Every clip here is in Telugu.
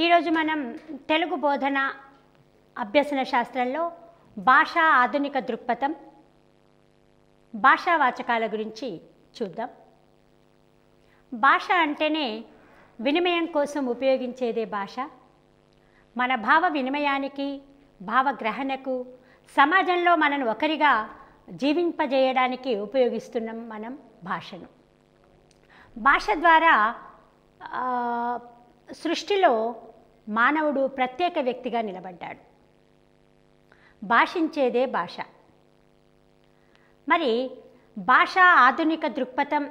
ఈరోజు మనం తెలుగు బోధన అభ్యసన శాస్త్రంలో భాషా ఆధునిక దృక్పథం భాషావాచకాల గురించి చూద్దాం. భాష అంటేనే వినిమయం కోసం ఉపయోగించేదే భాష. మన భావ వినిమయానికి, భావగ్రహణకు, సమాజంలో మనను ఒకరిగా జీవింపజేయడానికి ఉపయోగిస్తున్నాం మనం భాషను. భాష ద్వారా సృష్టిలో మానవుడు ప్రత్యేక వ్యక్తిగా నిలబడ్డాడు. భాషించేదే భాష. మరి భాషా ఆధునిక దృక్పథం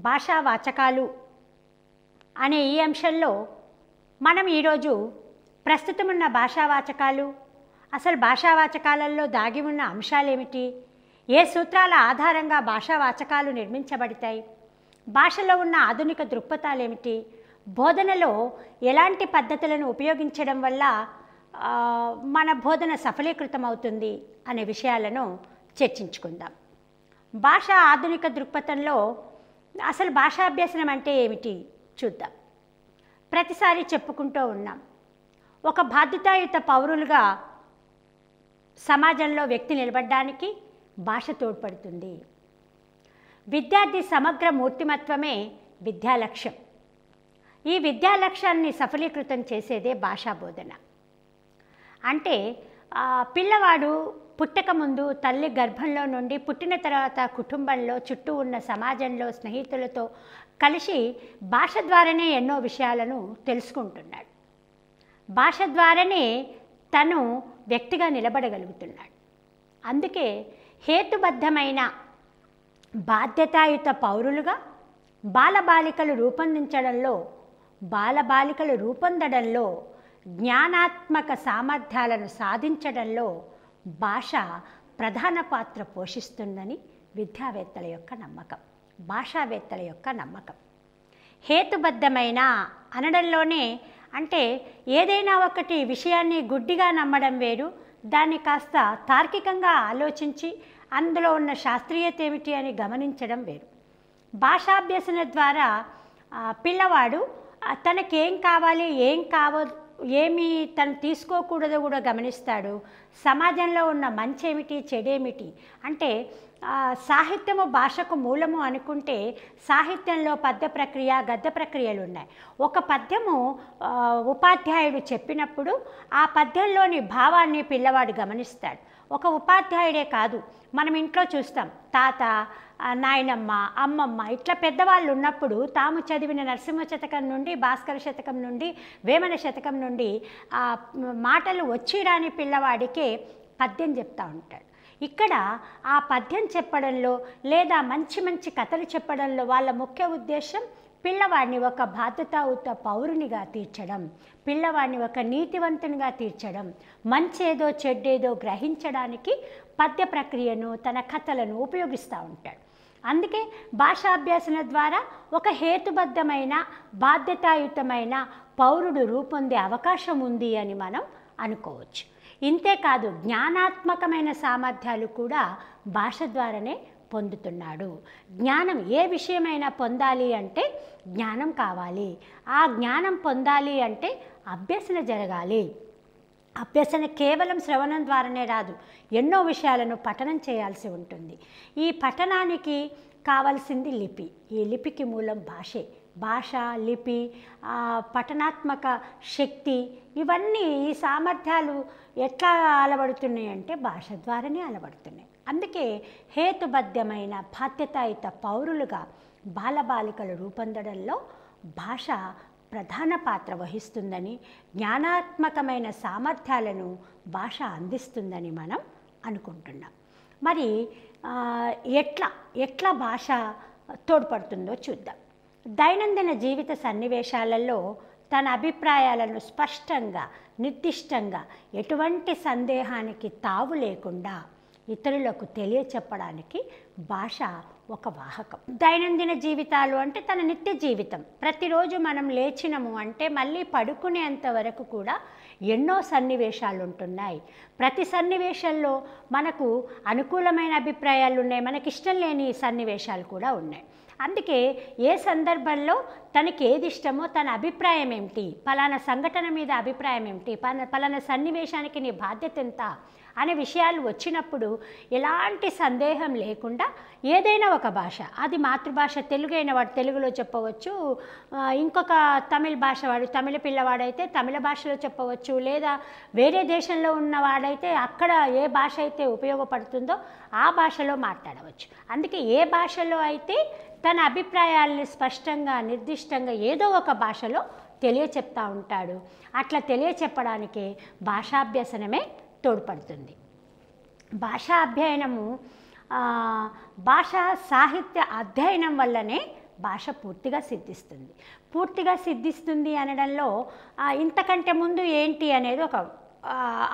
భాషావాచకాలు అనే ఈ అంశంలో మనం ఈరోజు ప్రస్తుతమున్న భాషావాచకాలు, అసలు భాషావాచకాలలో దాగి ఉన్న అంశాలేమిటి, ఏ సూత్రాల ఆధారంగా భాషావాచకాలు నిర్మించబడతాయి, భాషలో ఉన్న ఆధునిక దృక్పథాలేమిటి, బోధనలో ఎలాంటి పద్ధతులను ఉపయోగించడం వల్ల మన బోధన సఫలీకృతం అవుతుంది అనే విషయాలను చర్చించుకుందాం. భాష ఆధునిక దృక్పథంలో అసలు భాషాభ్యసనం అంటే ఏమిటి చూద్దాం. ప్రతిసారి చెప్పుకుంటూ ఉన్నాం, ఒక బాధ్యతాయుత పౌరులుగా సమాజంలో వ్యక్తి నిలబడడానికి భాష తోడ్పడుతుంది. విద్యార్థి సమగ్ర మూర్తిమత్వమే విద్యా లక్ష్యం. ఈ విద్యా లక్ష్యాన్ని సఫలీకృతం చేసేదే భాషా బోధన. అంటే పిల్లవాడు పుట్టక ముందు తల్లి గర్భంలో నుండి పుట్టిన తర్వాత కుటుంబంలో, చుట్టూ ఉన్న సమాజంలో, స్నేహితులతో కలిసి భాష ద్వారానే ఎన్నో విషయాలను తెలుసుకుంటున్నాడు. భాష ద్వారానే తను వ్యక్తిగా నిలబడగలుగుతున్నాడు. అందుకే హేతుబద్ధమైన బాధ్యతాయుత పౌరులుగా బాలబాలికలు రూపొందడంలో, జ్ఞానాత్మక సామర్థ్యాలను సాధించడంలో భాష ప్రధాన పాత్ర పోషిస్తుందని విద్యావేత్తల యొక్క నమ్మకం, భాషావేత్తల యొక్క నమ్మకం. హేతుబద్ధమైన అనడంలోనే అంటే ఏదైనా ఒకటి విషయాన్ని గుడ్డిగా నమ్మడం వేరు, దాన్ని కాస్త తార్కికంగా ఆలోచించి అందులో ఉన్న శాస్త్రీయత ఏమిటి అని గమనించడం వేరు. భాషాభ్యసన ద్వారా పిల్లవాడు తనకేం కావాలి, ఏమి తను తీసుకోకూడదో కూడా గమనిస్తాడు. సమాజంలో ఉన్న మంచేమిటి, చెడేమిటి, అంటే సాహిత్యము భాషకు మూలము అనుకుంటే సాహిత్యంలో పద్య ప్రక్రియ, గద్య ప్రక్రియలు ఉన్నాయి. ఒక పద్యము ఉపాధ్యాయుడు చెప్పినప్పుడు ఆ పద్యంలోని భావాన్ని పిల్లవాడు గమనిస్తాడు. ఒక ఉపాధ్యాయుడే కాదు, మనం ఇంట్లో చూస్తాం, తాత, నాయనమ్మ, అమ్మమ్మ ఇట్లా పెద్దవాళ్ళు ఉన్నప్పుడు తాము చదివిన నరసింహ శతకం నుండి, భాస్కర శతకం నుండి, వేమన శతకం నుండి ఆ మాటలు వచ్చిరాని పిల్లవాడికే పద్యం చెప్తూ ఉంటాడు. ఇక్కడ ఆ పద్యం చెప్పడంలో లేదా మంచి మంచి కథలు చెప్పడంలో వాళ్ళ ముఖ్య ఉద్దేశం పిల్లవాడిని ఒక బాధ్యతాయుత పౌరునిగా తీర్చడం, పిల్లవాడిని ఒక నీతివంతునిగా తీర్చడం, మంచేదో చెడ్డేదో గ్రహించడానికి పద్య ప్రక్రియను, తన కథలను ఉపయోగిస్తూ ఉంటాడు. అందుకే భాషాభ్యాసన ద్వారా ఒక హేతుబద్ధమైన బాధ్యతాయుతమైన పౌరుడు రూపొందే అవకాశం ఉంది అని మనం అనుకోవచ్చు. ఇంతేకాదు, జ్ఞానాత్మకమైన సామర్థ్యాలు కూడా భాష ద్వారానే పొందుతున్నాడు. జ్ఞానం, ఏ విషయమైనా పొందాలి అంటే జ్ఞానం కావాలి. ఆ జ్ఞానం పొందాలి అంటే అభ్యసన జరగాలి. అభ్యసన కేవలం శ్రవణం ద్వారానే రాదు, ఎన్నో విషయాలను పఠనం చేయాల్సి ఉంటుంది. ఈ పఠనానికి కావాల్సింది లిపి. ఈ లిపికి మూలం భాషే. భాష, లిపి, పఠనాత్మక శక్తి, ఇవన్నీ ఈ సామర్థ్యాలు ఎట్లా అలవడుతున్నాయి అంటే భాష ద్వారానే అలవడుతున్నాయి. అందుకే హేతుబద్ధమైన బాధ్యతాయుత పౌరులుగా బాలబాలికలు రూపొందడంలో భాష ప్రధాన పాత్ర వహిస్తుందని, జ్ఞానాత్మకమైన సామర్థ్యాలను భాష అందిస్తుందని మనం అనుకుంటున్నాం. మరి ఎట్లా భాష తోడ్పడుతుందో చూద్దాం. దైనందిన జీవిత సన్నివేశాలలో తన అభిప్రాయాలను స్పష్టంగా, నిర్దిష్టంగా, ఎటువంటి సందేహానికి తావు లేకుండా ఇతరులకు తెలియచెప్పడానికి భాష ఒక వాహకం. దైనందిన జీవితాలు అంటే తన నిత్య జీవితం. ప్రతిరోజు మనం లేచినము అంటే మళ్ళీ పడుకునేంత వరకు కూడా ఎన్నో సన్నివేశాలు ఉంటున్నాయి. ప్రతి సన్నివేశంలో మనకు అనుకూలమైన అభిప్రాయాలు ఉన్నాయి, మనకి ఇష్టం లేని సన్నివేశాలు కూడా ఉన్నాయి. అందుకే ఏ సందర్భంలో తనకి ఏది ఇష్టమో తన అభిప్రాయం ఏమిటి, పలానా సంఘటన మీద అభిప్రాయం ఏమిటి, పలానా సన్నివేశానికి నీ బాధ్యత ఎంత అనే విషయాలు వచ్చినప్పుడు ఎలాంటి సందేహం లేకుండా ఏదైనా ఒక భాష, అది మాతృభాష తెలుగు అయిన వాడు తెలుగులో చెప్పవచ్చు, ఇంకొక తమిళ భాష వాడు తమిళ పిల్లవాడైతే తమిళ భాషలో చెప్పవచ్చు, లేదా వేరే దేశంలో ఉన్నవాడైతే అక్కడ ఏ భాష అయితే ఉపయోగపడుతుందో ఆ భాషలో మాట్లాడవచ్చు. అందుకే ఏ భాషలో అయితే తన అభిప్రాయాల్ని స్పష్టంగా నిర్దిష్టంగా ఏదో ఒక భాషలో తెలియచెప్తా ఉంటాడు. అట్లా తెలియచెప్పడానికే భాషాభ్యసనమే తోడ్పడుతుంది. భాషా అధ్యయనము భాషా సాహిత్య అధ్యయనం వల్లనే భాష పూర్తిగా సిద్ధిస్తుంది అనడంలో ఇంతకంటే ముందు ఏంటి అనేది ఒక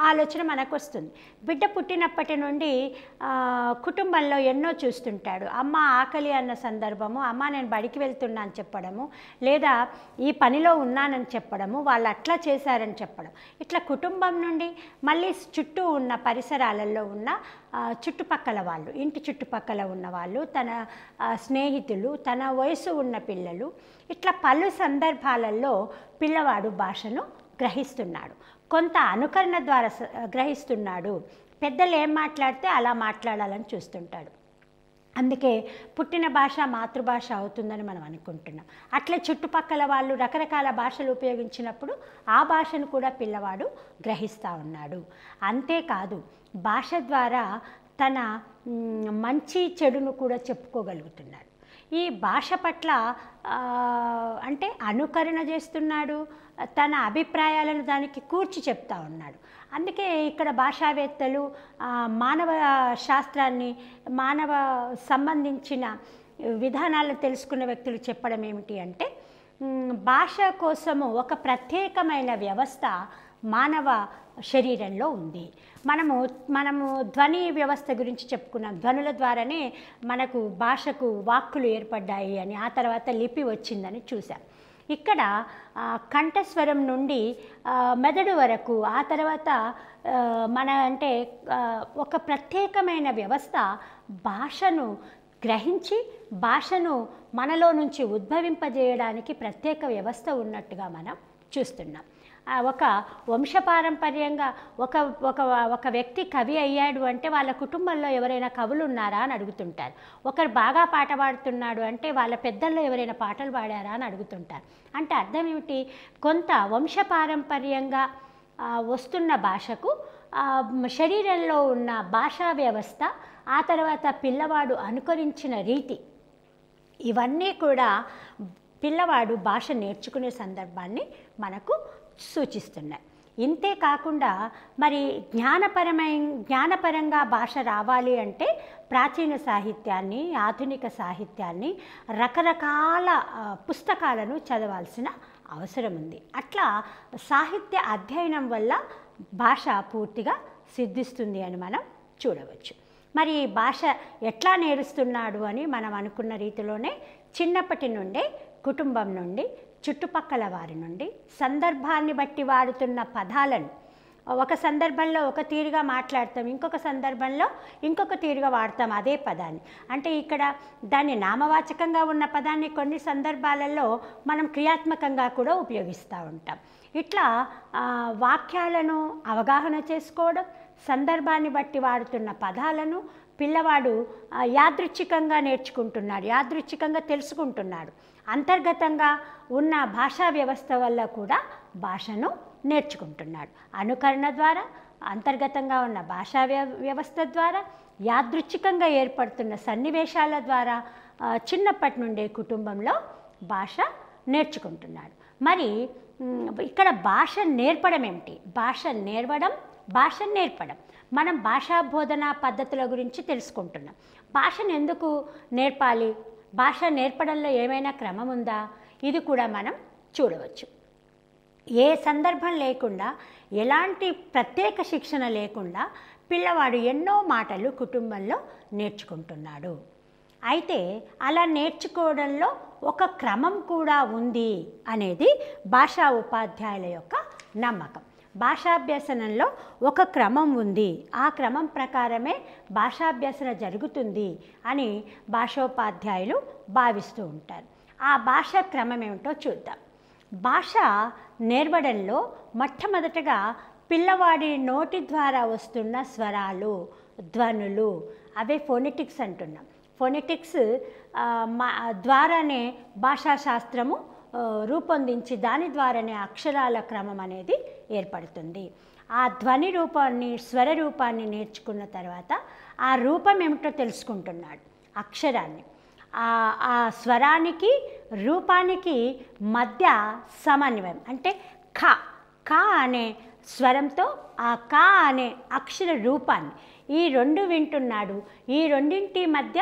ఆలోచన మనకు వస్తుంది. బిడ్డ పుట్టినప్పటి నుండి కుటుంబంలో ఎన్నో చూస్తుంటాడు. అమ్మ ఆకలి అన్న సందర్భము, అమ్మ నేను బడికి వెళ్తున్నా అని చెప్పడము, లేదా ఈ పనిలో ఉన్నానని చెప్పడము, వాళ్ళు అట్లా చేశారని చెప్పడం, ఇట్లా కుటుంబం నుండి మళ్ళీ చుట్టూ ఉన్న పరిసరాలలో ఉన్న చుట్టుపక్కల వాళ్ళు, ఇంటి చుట్టుపక్కల ఉన్న వాళ్ళు, తన స్నేహితులు, తన వయసు ఉన్న పిల్లలు, ఇట్లా పలు సందర్భాలలో పిల్లవాడు భాషను గ్రహిస్తున్నాడు. కొంత అనుకరణ ద్వారా గ్రహిస్తున్నాడు. పెద్దలు ఏం మాట్లాడితే అలా మాట్లాడాలని చూస్తుంటాడు. అందుకే పుట్టిన భాష మాతృభాష అవుతుందని మనం అనుకుంటున్నాం. అట్లా చుట్టుపక్కల వాళ్ళు రకరకాల భాషలు ఉపయోగించినప్పుడు ఆ భాషను కూడా పిల్లవాడు గ్రహిస్తూ ఉన్నాడు. అంతేకాదు భాష ద్వారా తన మంచి చెడును కూడా చెప్పుకోగలుగుతున్నాడు. ఈ భాష పట్ల అంటే అనుకరణ చేస్తున్నాడు, తన అభిప్రాయాలను దానికి కూర్చి చెప్తా ఉన్నాడు. అందుకే ఇక్కడ భాషావేత్తలు మానవ శాస్త్రాన్ని, మానవ సంబంధించిన విధానాలను తెలుసుకున్న వ్యక్తులు చెప్పడం ఏమిటి అంటే, భాష కోసము ఒక ప్రత్యేకమైన వ్యవస్థ మానవ శరీరంలో ఉంది. మనము ధ్వని వ్యవస్థ గురించి చెప్పుకున్నాం. ధ్వనుల ద్వారానే మనకు భాషకు వాక్కులు ఏర్పడ్డాయి అని, ఆ తర్వాత లిపి వచ్చిందని చూసాం. ఇక్కడ కంఠస్వరం నుండి మెదడు వరకు, ఆ తర్వాత ఒక ప్రత్యేకమైన వ్యవస్థ భాషను గ్రహించి భాషను మనలో నుంచి ఉద్భవింపజేయడానికి ప్రత్యేక వ్యవస్థ ఉన్నట్టుగా మనం చూస్తున్నాం. ఒక వంశపారంపర్యంగా ఒక వ్యక్తి కవి అయ్యాడు అంటే వాళ్ళ కుటుంబంలో ఎవరైనా కవులు ఉన్నారా అని అడుగుతుంటారు. ఒకరు బాగా పాట పాడుతున్నాడు అంటే వాళ్ళ పెద్దల్లో ఎవరైనా పాటలు పాడారా అని అడుగుతుంటారు. అంటే అర్థం ఏమిటి, కొంత వంశపారంపర్యంగా వస్తున్న భాషకు శరీరంలో ఉన్న భాషా వ్యవస్థ, ఆ తర్వాత పిల్లవాడు అనుకరించిన రీతి, ఇవన్నీ కూడా పిల్లవాడు భాష నేర్చుకునే సందర్భాన్ని మనకు సూచిస్తున్నాయి. ఇంతే కాకుండా మరి జ్ఞానపరంగా భాష రావాలి అంటే ప్రాచీన సాహిత్యాన్ని, ఆధునిక సాహిత్యాన్ని, రకరకాల పుస్తకాలను చదవాల్సిన అవసరం ఉంది. అట్లా సాహిత్య అధ్యయనం వల్ల భాష పూర్తిగా సిద్ధిస్తుంది అని మనం చూడవచ్చు. మరి భాష ఎట్లా నేర్చుతున్నాడు అని మనం అనుకున్న రీతిలోనే చిన్నప్పటి నుండే కుటుంబం నుండి, చుట్టుపక్కల వారి నుండి, సందర్భాన్ని బట్టి వాడుతున్న పదాలను ఒక సందర్భంలో ఒక తీరుగా మాట్లాడతాం, ఇంకొక సందర్భంలో ఇంకొక తీరుగా వాడతాం అదే పదాన్ని. అంటే ఇక్కడ దాన్ని నామవాచకంగా ఉన్న పదాన్ని కొన్ని సందర్భాలలో మనం క్రియాత్మకంగా కూడా ఉపయోగిస్తూ ఉంటాం. ఇట్లా వాక్యాలను అవగాహన చేసుకోవడం, సందర్భాన్ని బట్టి వాడుతున్న పదాలను పిల్లవాడు యాదృచ్ఛికంగా నేర్చుకుంటున్నాడు, యాదృచ్ఛికంగా తెలుసుకుంటున్నాడు. అంతర్గతంగా ఉన్న భాషా వ్యవస్థ వల్ల కూడా భాషను నేర్చుకుంటున్నాడు. అనుకరణ ద్వారా, అంతర్గతంగా ఉన్న భాషా వ్యవస్థ ద్వారా, యాదృచ్ఛికంగా ఏర్పడుతున్న సన్నివేశాల ద్వారా చిన్నప్పటి నుండే కుటుంబంలో భాష నేర్చుకుంటున్నాడు. మరి ఇక్కడ భాష నేర్పడం ఏమిటి? భాష నేర్వడం, భాష నేర్పడం. మనం భాషా బోధనా పద్ధతుల గురించి తెలుసుకుంటున్నాం. భాషను ఎందుకు నేర్పాలి, భాష నేర్పడంలో ఏమైనా క్రమం ఉందా, ఇది కూడా మనం చూడవచ్చు. ఏ సందర్భం లేకుండా, ఎలాంటి ప్రత్యేక శిక్షణ లేకుండా పిల్లవాడు ఎన్నో మాటలు కుటుంబంలో నేర్చుకుంటున్నాడు. అయితే అలా నేర్చుకోవడంలో ఒక క్రమం కూడా ఉంది అనేది భాషా ఉపాధ్యాయుల యొక్క నమ్మకం. భాషాభ్యసనంలో ఒక క్రమం ఉంది, ఆ క్రమం ప్రకారమే భాషాభ్యసన జరుగుతుంది అని భాషోపాధ్యాయులు భావిస్తూ ఉంటారు. ఆ భాషా క్రమం ఏమిటో చూద్దాం. భాష నేర్వడంలో మొట్టమొదటగా పిల్లవాడి నోటి ద్వారా వస్తున్న స్వరాలు, ధ్వనులు, అవే ఫోనెటిక్స్ అంటున్నాం. ఫోనెటిక్స్ ద్వారానే భాషాశాస్త్రము రూపొందించి దాని ద్వారానే అక్షరాల క్రమం అనేది ఏర్పడుతుంది. ఆ ధ్వని రూపాన్ని, స్వర రూపాన్ని నేర్చుకున్న తర్వాత ఆ రూపం ఏమిటో తెలుసుకుంటున్నాడు, అక్షరాన్ని. ఆ స్వరానికి రూపానికి మధ్య సమన్వయం అంటే ఖ క అనే స్వరంతో ఆ క అనే అక్షర రూపాన్ని ఈ రెండు వింటున్నాడు, ఈ రెండింటి మధ్య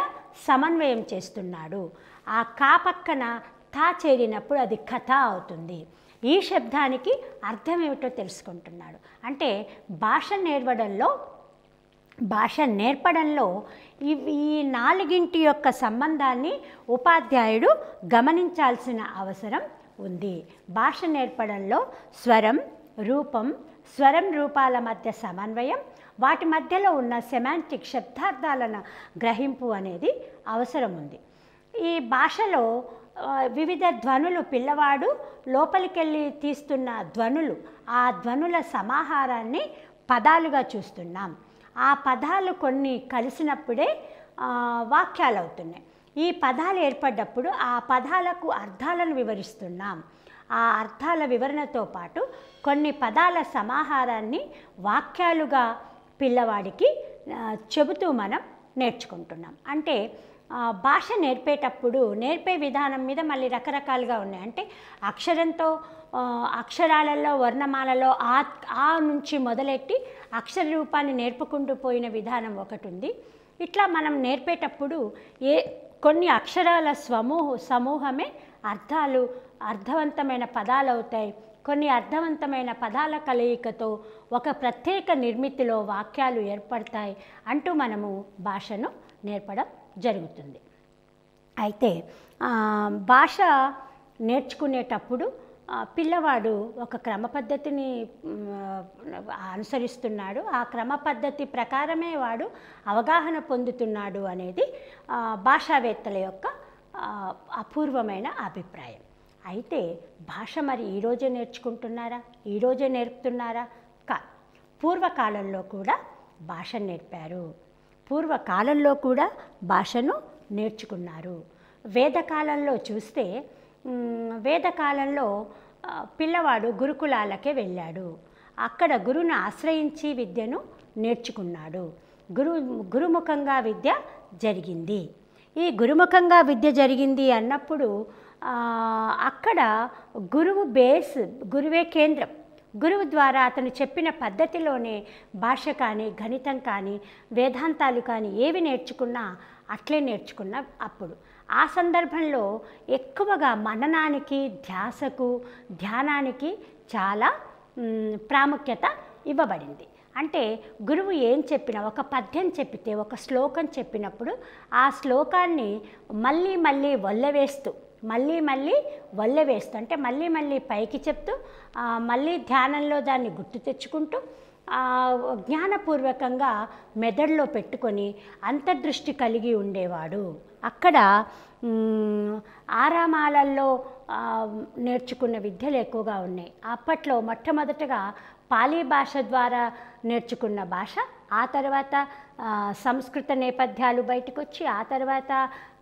సమన్వయం చేస్తున్నాడు. ఆ కా పక్కన థా చేరినప్పుడు అది కథ అవుతుంది. ఈ శబ్దానికి అర్థం ఏమిటో తెలుసుకుంటున్నాడు. అంటే భాష నేర్పడంలో ఈ నాలుగింటి యొక్క సంబంధాన్ని ఉపాధ్యాయుడు గమనించాల్సిన అవసరం ఉంది. భాష నేర్పడంలో స్వరం, రూపం, స్వరం రూపాల మధ్య సమన్వయం, వాటి మధ్యలో ఉన్న సెమాంటిక్ శబ్దార్థాలను గ్రహింపు అనేది అవసరం ఉంది. ఈ భాషలో వివిధ ధ్వనులు, పిల్లవాడు లోపలికెళ్ళి తీస్తున్న ధ్వనులు, ఆ ధ్వనుల సమాహారాన్ని పదాలుగా చూస్తున్నాం. ఆ పదాలు కొన్ని కలిసినప్పుడే వాక్యాలు అవుతున్నాయి. ఈ పదాలు ఏర్పడ్డప్పుడు ఆ పదాలకు అర్థాలను వివరిస్తున్నాం. ఆ అర్థాల వివరణతో పాటు కొన్ని పదాల సమాహారాన్ని వాక్యాలుగా పిల్లవాడికి చెబుతూ మనం నేర్చుకుంటున్నాం. అంటే భాష నేర్పేటప్పుడు నేర్పే విధానం మీద మళ్ళీ రకరకాలుగా ఉన్నాయి. అంటే అక్షరంతో అక్షరాలలో వర్ణమాలలో ఆ నుంచి మొదలెట్టి అక్షర రూపాన్ని నేర్పుకుంటూ పోయిన విధానం ఒకటి ఉంది. ఇట్లా మనం నేర్పేటప్పుడు కొన్ని అక్షరాల సమూహమే అర్థవంతమైన పదాలు అవుతాయి. కొన్ని అర్థవంతమైన పదాల కలయికతో ఒక ప్రత్యేక నిర్మితిలో వాక్యాలు ఏర్పడతాయి అంటూ మనము భాషను నేర్పడం జరుగుతుంది. అయితే భాష నేర్చుకునేటప్పుడు పిల్లవాడు ఒక క్రమ పద్ధతిని అనుసరిస్తున్నాడు, ఆ క్రమ పద్ధతి ప్రకారమే వాడు అవగాహన పొందుతున్నాడు అనేది భాషావేత్తల యొక్క అపూర్వమైన అభిప్రాయం. అయితే భాష మరి ఈరోజే నేర్చుకుంటున్నారా, ఈరోజే నేర్పుతున్నారా? పూర్వకాలంలో కూడా భాష నేర్పారు, పూర్వకాలంలో కూడా భాషను నేర్చుకున్నారు. వేదకాలంలో చూస్తే వేదకాలంలో పిల్లవాడు గురుకులాలకే వెళ్ళాడు, అక్కడ గురువును ఆశ్రయించి విద్యను నేర్చుకున్నాడు. గురుముఖంగా విద్య జరిగింది. ఈ గురుముఖంగా విద్య జరిగింది అన్నప్పుడు అక్కడ గురువు బేస్, గురువే కేంద్రం. గురువు ద్వారా అతను చెప్పిన పద్ధతిలోనే భాష కానీ, గణితం కానీ, వేదాంతాలు కానీ ఏవి నేర్చుకున్నా అట్లే నేర్చుకున్నా. అప్పుడు ఆ సందర్భంలో ఎక్కువగా మననానికి, ధ్యాసకు, ధ్యానానికి చాలా ప్రాముఖ్యత ఇవ్వబడింది. అంటే గురువు ఏం చెప్పినా, ఒక పద్యం చెప్పితే, ఒక శ్లోకం చెప్పినప్పుడు ఆ శ్లోకాన్ని మళ్ళీ మళ్ళీ వల్లవేస్తూ అంటే మళ్ళీ పైకి చెప్తూ మళ్ళీ ధ్యానంలో దాన్ని గుర్తు తెచ్చుకుంటూ జ్ఞానపూర్వకంగా మెదడులో పెట్టుకొని అంతర్దృష్టి కలిగి ఉండేవాడు. అక్కడ ఆరామాలలో నేర్చుకున్న విద్యలు ఎక్కువగా ఉన్నాయి. అప్పట్లో మొట్టమొదటగా పాలీ భాష ద్వారా నేర్చుకున్న భాష, ఆ తర్వాత సంస్కృత నేపథ్యాలు బయటకు వచ్చి, ఆ తర్వాత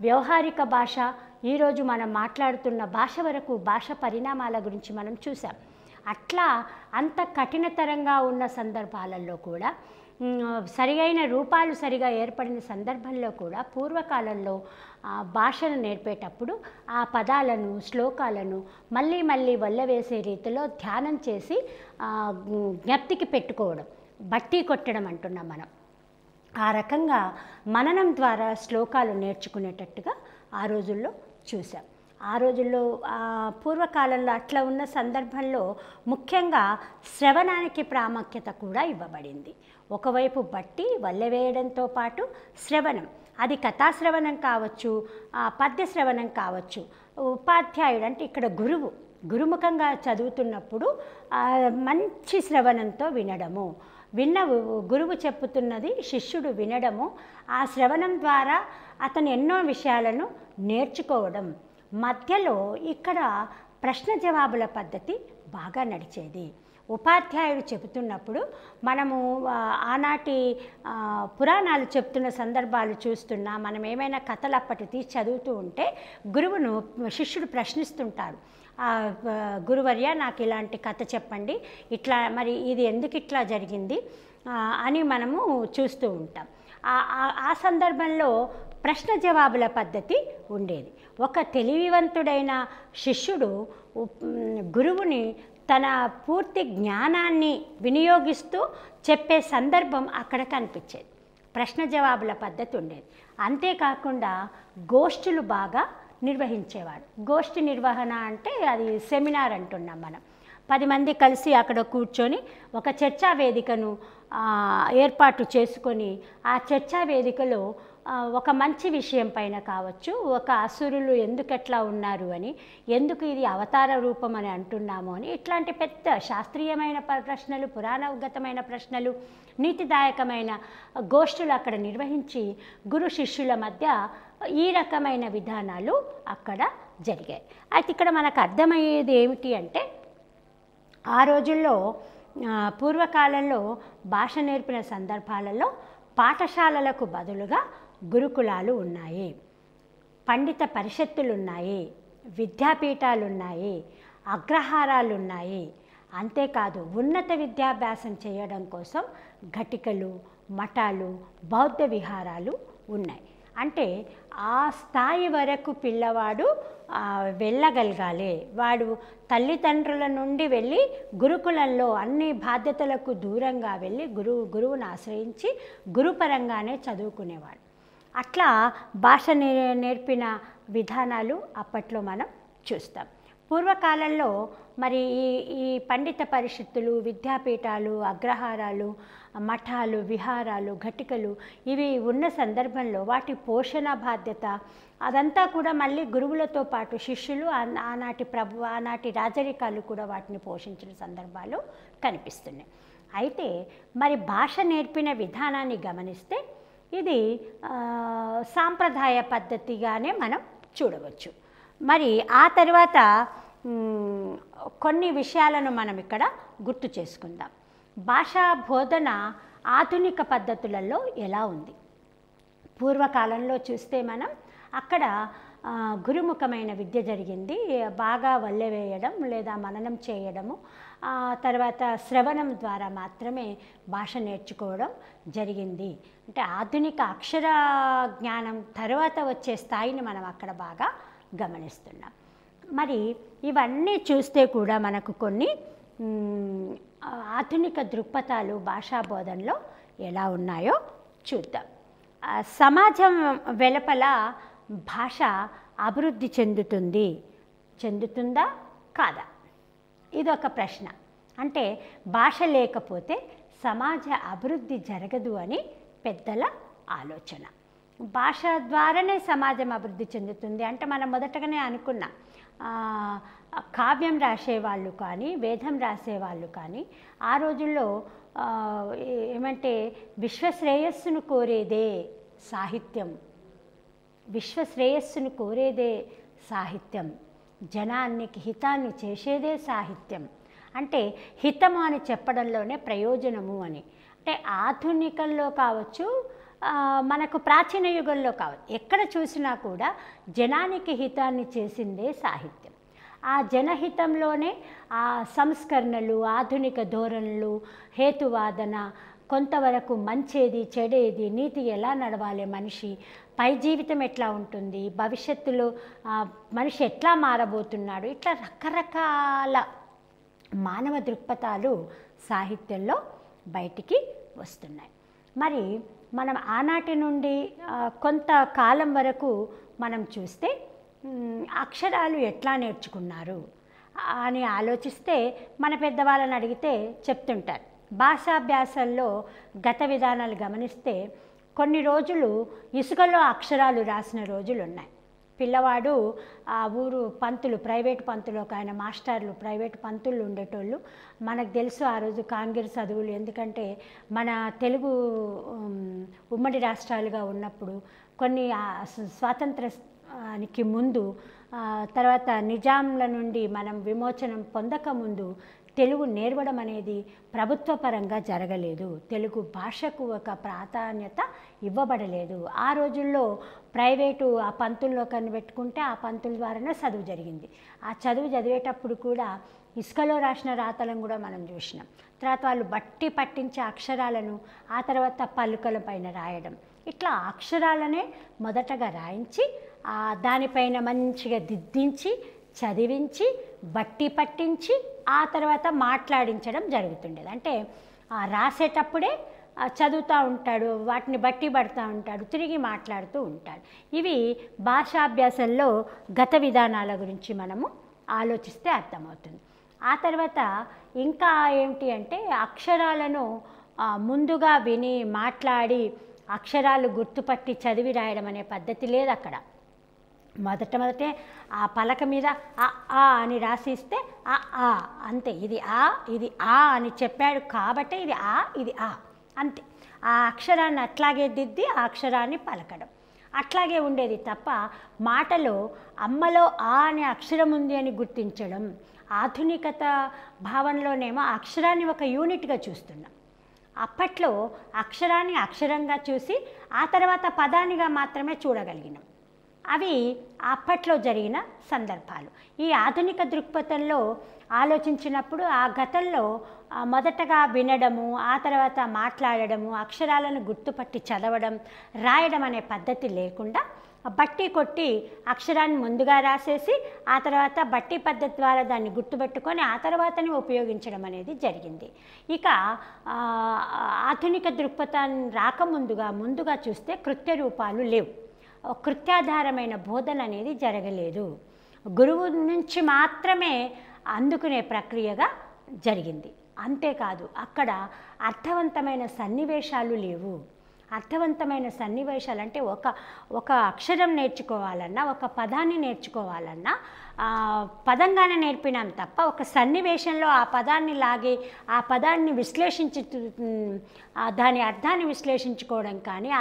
వ్యవహారిక భాష, ఈరోజు మనం మాట్లాడుతున్న భాష వరకు భాష పరిణామాల గురించి మనం చూసాం. అట్లా అంత కఠినతరంగా ఉన్న సందర్భాలలో కూడా, సరియైన రూపాలు సరిగా ఏర్పడిన సందర్భంలో కూడా పూర్వకాలంలో భాషను నేర్పేటప్పుడు ఆ పదాలను, శ్లోకాలను మళ్ళీ వల్లవేసే రీతిలో ధ్యానం చేసి జ్ఞప్తికి పెట్టుకోవడం, బట్టి కొట్టడం అంటున్నాం మనం. ఆ రకంగా మననం ద్వారా శ్లోకాలు నేర్చుకునేటట్టుగా ఆ రోజుల్లో చూసాం. ఆ రోజుల్లో పూర్వకాలంలో అట్లా ఉన్న సందర్భంలో ముఖ్యంగా శ్రవణానికి ప్రాముఖ్యత కూడా ఇవ్వబడింది. ఒకవైపు బట్టి వల్లెవేయడంతో పాటు శ్రవణం, అది కథాశ్రవణం కావచ్చు, పద్య శ్రవణం కావచ్చు. ఉపాధ్యాయుడు అంటే ఇక్కడ గురువు, గురుముఖంగా చదువుతున్నప్పుడు మంచి శ్రవణంతో వినడము, గురువు చెప్పుతున్నది శిష్యుడు వినడము, ఆ శ్రవణం ద్వారా అతను ఎన్నో విషయాలను నేర్చుకోవడం. మధ్యలో ఇక్కడ ప్రశ్న జవాబుల పద్ధతి బాగా నడిచేది. ఉపాధ్యాయుడు చెబుతున్నప్పుడు మనము ఆనాటి పురాణాలు చెప్తున్న సందర్భాలు చూస్తున్నా, మనం ఏమైనా కథలు అప్పటి తీసి చదువుతూ ఉంటే గురువును శిష్యుడు ప్రశ్నిస్తుంటారు. గురువర్య నాకు ఇలాంటి కథ చెప్పండి, ఇట్లా మరి ఇది ఎందుకు ఇట్లా జరిగింది అని మనము చూస్తూ ఉంటాం. ఆ సందర్భంలో ప్రశ్న జవాబుల పద్ధతి ఉండేది. ఒక తెలివివంతుడైన శిష్యుడు గురువుని తన పూర్తి జ్ఞానాన్ని వినియోగిస్తూ చెప్పే సందర్భం అక్కడ కనిపించేది. ప్రశ్న జవాబుల పద్ధతి ఉండేది. అంతేకాకుండా గోష్ఠులు బాగా నిర్వహించేవాడు. గోష్ఠి నిర్వహణ అంటే అది సెమినార్ అంటున్నాం మనం. 10 మంది కలిసి అక్కడ కూర్చొని ఒక చర్చా వేదికను ఏర్పాటు చేసుకొని, ఆ చర్చా వేదికలో ఒక మంచి విషయం పైన కావచ్చు, ఒక అసురులు ఎందుకట్లా ఉన్నారు అని, ఎందుకు ఇది అవతార రూపం అని అంటున్నాము అని, ఇట్లాంటి పెద్ద శాస్త్రీయమైన ప్రశ్నలు, పురాణోగతమైన ప్రశ్నలు, నీతిదాయకమైన గోష్ఠులు అక్కడ నిర్వహించి గురు శిష్యుల మధ్య ఈ రకమైన విధానాలు అక్కడ జరిగాయి. అయితే ఇక్కడ మనకు అర్థమయ్యేది ఏమిటి అంటే, ఆ రోజుల్లో పూర్వకాలంలో భాష నేర్పిన సందర్భాలలో పాఠశాలలకు బదులుగా గురుకులాలు ఉన్నాయి, పండిత పరిషత్తులు ఉన్నాయి, విద్యాపీఠాలు ఉన్నాయి, అగ్రహారాలు ఉన్నాయి. అంతేకాదు ఉన్నత విద్యాభ్యాసం చేయడం కోసం ఘటికలు, మఠాలు, బౌద్ధ విహారాలు ఉన్నాయి. అంటే ఆ స్థాయి వరకు పిల్లవాడు వెళ్ళగలగాలి. వాడు తల్లిదండ్రుల నుండి వెళ్ళి గురుకులంలో అన్ని బాధ్యతలకు దూరంగా వెళ్ళి గురువును ఆశ్రయించి గురుపరంగానే చదువుకునేవాడు. అట్లా భాష నేర్పిన విధానాలు అప్పట్లో మనం చూస్తాం. పూర్వకాలంలో మరి ఈ పండిత పరిషత్తులు, విద్యాపీఠాలు, అగ్రహారాలు, మఠాలు, విహారాలు, ఘటికలు ఇవి ఉన్న సందర్భంలో వాటి పోషణ బాధ్యత అదంతా కూడా మళ్ళీ గురువులతో పాటు శిష్యులు, ఆనాటి రాజరికాలు కూడా వాటిని పోషించిన సందర్భాలు కనిపిస్తున్నాయి. అయితే మరి భాష నేర్పిన విధానాన్ని గమనిస్తే ఇది సాంప్రదాయ పద్ధతిగానే మనం చూడవచ్చు. మరి ఆ తర్వాత కొన్ని విషయాలను మనం ఇక్కడ గుర్తు చేసుకుందాం. భాషా బోధన ఆధునిక పద్ధతులలో ఎలా ఉంది? పూర్వకాలంలో చూస్తే మనం అక్కడ గురుముఖమైన విద్య జరిగింది. బాగా వల్లె వేయడం లేదా మననం చేయడము, తర్వాత శ్రవణం ద్వారా మాత్రమే భాష నేర్చుకోవడం జరిగింది. అంటే ఆధునిక అక్షర జ్ఞానం తర్వాత వచ్చే స్థాయిని మనం అక్కడ బాగా గమనిస్తున్నాం. మరి ఇవన్నీ చూస్తే కూడా మనకు కొన్ని ఆధునిక దృక్పథాలు భాషా బోధనలో ఎలా ఉన్నాయో చూద్దాం. సమాజం వెలుపల భాష అభివృద్ధి చెందుతుందా కాదా? ఇదొక ప్రశ్న. అంటే భాష లేకపోతే సమాజ అభివృద్ధి జరగదు అని పెద్దల ఆలోచన. భాష ద్వారానే సమాజం అభివృద్ధి చెందుతుంది అంటే మనం మొదటగానే అనుకున్నాం. కావ్యం రాసేవాళ్ళు కానీ, వేదం రాసేవాళ్ళు కానీ ఆ రోజుల్లో ఏమంటే విశ్వశ్రేయస్సును కోరేదే సాహిత్యం, విశ్వశ్రేయస్సును కోరేదే సాహిత్యం, జనానికి హితాన్ని చేసేదే సాహిత్యం. అంటే హితము అని చెప్పడంలోనే ప్రయోజనము అని. అంటే ఆధునికంలో కావచ్చు, మనకు ప్రాచీన యుగంలో కావచ్చు, ఎక్కడ చూసినా కూడా జనానికి హితాన్ని చేసిందే సాహిత్యం. ఆ జనహితంలోనే ఆ సంస్కరణలు, ఆధునిక ధోరణులు, హేతువాదన, కొంతవరకు మంచేది చెడేది, నీతి ఎలా నడవాలి, మనిషి పై జీవితం ఎట్లా ఉంటుంది, భవిష్యత్తులో మనిషి ఎట్లా మారబోతున్నాడు, ఇట్లా రకరకాల మానవ దృక్పథాలు సాహిత్యంలో బయటికి వస్తున్నాయి. మరి మనం ఆనాటి నుండి కొంతకాలం వరకు మనం చూస్తే అక్షరాలు ఎట్లా నేర్చుకున్నారు అని ఆలోచిస్తే మన పెద్దవాళ్ళని అడిగితే చెప్తుంటారు. భాషాభ్యాసంలో గత విధానాలు గమనిస్తే కొన్ని రోజులు ఇసుకలో అక్షరాలు రాసిన రోజులు ఉన్నాయి. పిల్లవాడు ఆ ఊరు పంతులు, ప్రైవేటు పంతులు, ఒక ఆయన మాస్టర్లు, ప్రైవేటు పంతులు ఉండేటోళ్ళు. మనకు తెలుసు ఆ రోజు కాంగ్రెస్ చదువులు, ఎందుకంటే మన తెలుగు ఉమ్మడి రాష్ట్రాలుగా ఉన్నప్పుడు కొన్ని స్వాతంత్రానికి ముందు, తర్వాత నిజాంల నుండి మనం విమోచనం పొందక ముందు తెలుగు నేర్వడం అనేది ప్రభుత్వ పరంగా జరగలేదు. తెలుగు భాషకు ఒక ప్రాధాన్యత ఇవ్వబడలేదు. ఆ రోజుల్లో ప్రైవేటు ఆ పంతుల్లో కనిపెట్టుకుంటే ఆ పంతుల ద్వారానే చదువు జరిగింది. ఆ చదువు చదివేటప్పుడు కూడా ఇసుకలో రాసిన రాతలను కూడా మనం చూసినాం. తర్వాత వాళ్ళు బట్టి పట్టించే అక్షరాలను ఆ తర్వాత పలుకల పైన రాయడం, ఇట్లా అక్షరాలనే మొదటగా రాయించి దానిపైన మంచిగా దిద్దించి చదివించి బట్టి పట్టించి ఆ తర్వాత మాట్లాడించడం జరుగుతుండేది. అంటే రాసేటప్పుడే చదువుతూ ఉంటాడు, వాటిని బట్టి పడుతూ ఉంటాడు, తిరిగి మాట్లాడుతూ ఉంటాడు. ఇవి భాషాభ్యాసంలో గత విధానాల గురించి మనము ఆలోచిస్తే అర్థమవుతుంది. ఆ తర్వాత ఇంకా ఏమిటి అంటే అక్షరాలను ముందుగా విని మాట్లాడి అక్షరాలు గుర్తుపట్టి చదివి రాయడం అనే పద్ధతి లేదు అక్కడ. మొదటే ఆ పలక మీద ఆ అని రాసిస్తే ఆ అంతే, ఇది ఆ అని చెప్పాడు కాబట్టి ఇది ఆ అంతే. ఆ అక్షరాన్ని అట్లాగే దిద్ది ఆ అక్షరాన్ని పలకడం అట్లాగే ఉండేది తప్ప మాటలో అమ్మలో ఆ అనే అక్షరం ఉంది అని గుర్తించడం. ఆధునికత భావనలోనేమో అక్షరాన్ని ఒక యూనిట్గా చూస్తున్నాం. అప్పట్లో అక్షరాన్ని అక్షరంగా చూసి ఆ తర్వాత పదానిగా మాత్రమే చూడగలిగినాం. అవి అప్పట్లో జరిగిన సందర్భాలు. ఈ ఆధునిక దృక్పథంలో ఆలోచించినప్పుడు ఆ గతంలో మొదటగా వినడము, ఆ తర్వాత మాట్లాడడము, అక్షరాలను గుర్తుపట్టి చదవడం, రాయడం అనే పద్ధతి లేకుండా బట్టి కొట్టి అక్షరాన్ని ముందుగా రాసేసి ఆ తర్వాత బట్టి పద్ధతి ద్వారా దాన్ని గుర్తుపెట్టుకొని ఆ తర్వాతనే ఉపయోగించడం అనేది జరిగింది. ఇక ఆధునిక దృక్పథాన్ని ముందుగా చూస్తే కృత్య రూపాలు లేవు. కృత్యాధారమైన బోధన అనేది జరగలేదు. గురువు నుంచి మాత్రమే అందుకునే ప్రక్రియగా జరిగింది. అంతేకాదు అక్కడ అర్థవంతమైన సన్నివేశాలు లేవు. అర్థవంతమైన సన్నివేశాలు అంటే ఒక అక్షరం నేర్చుకోవాలన్నా, ఒక పదాన్ని నేర్చుకోవాలన్నా పదంగానే నేర్పినాం తప్ప ఒక సన్నివేశంలో ఆ పదాన్ని లాగి ఆ పదాన్ని దాని అర్థాన్ని విశ్లేషించుకోవడం కానీ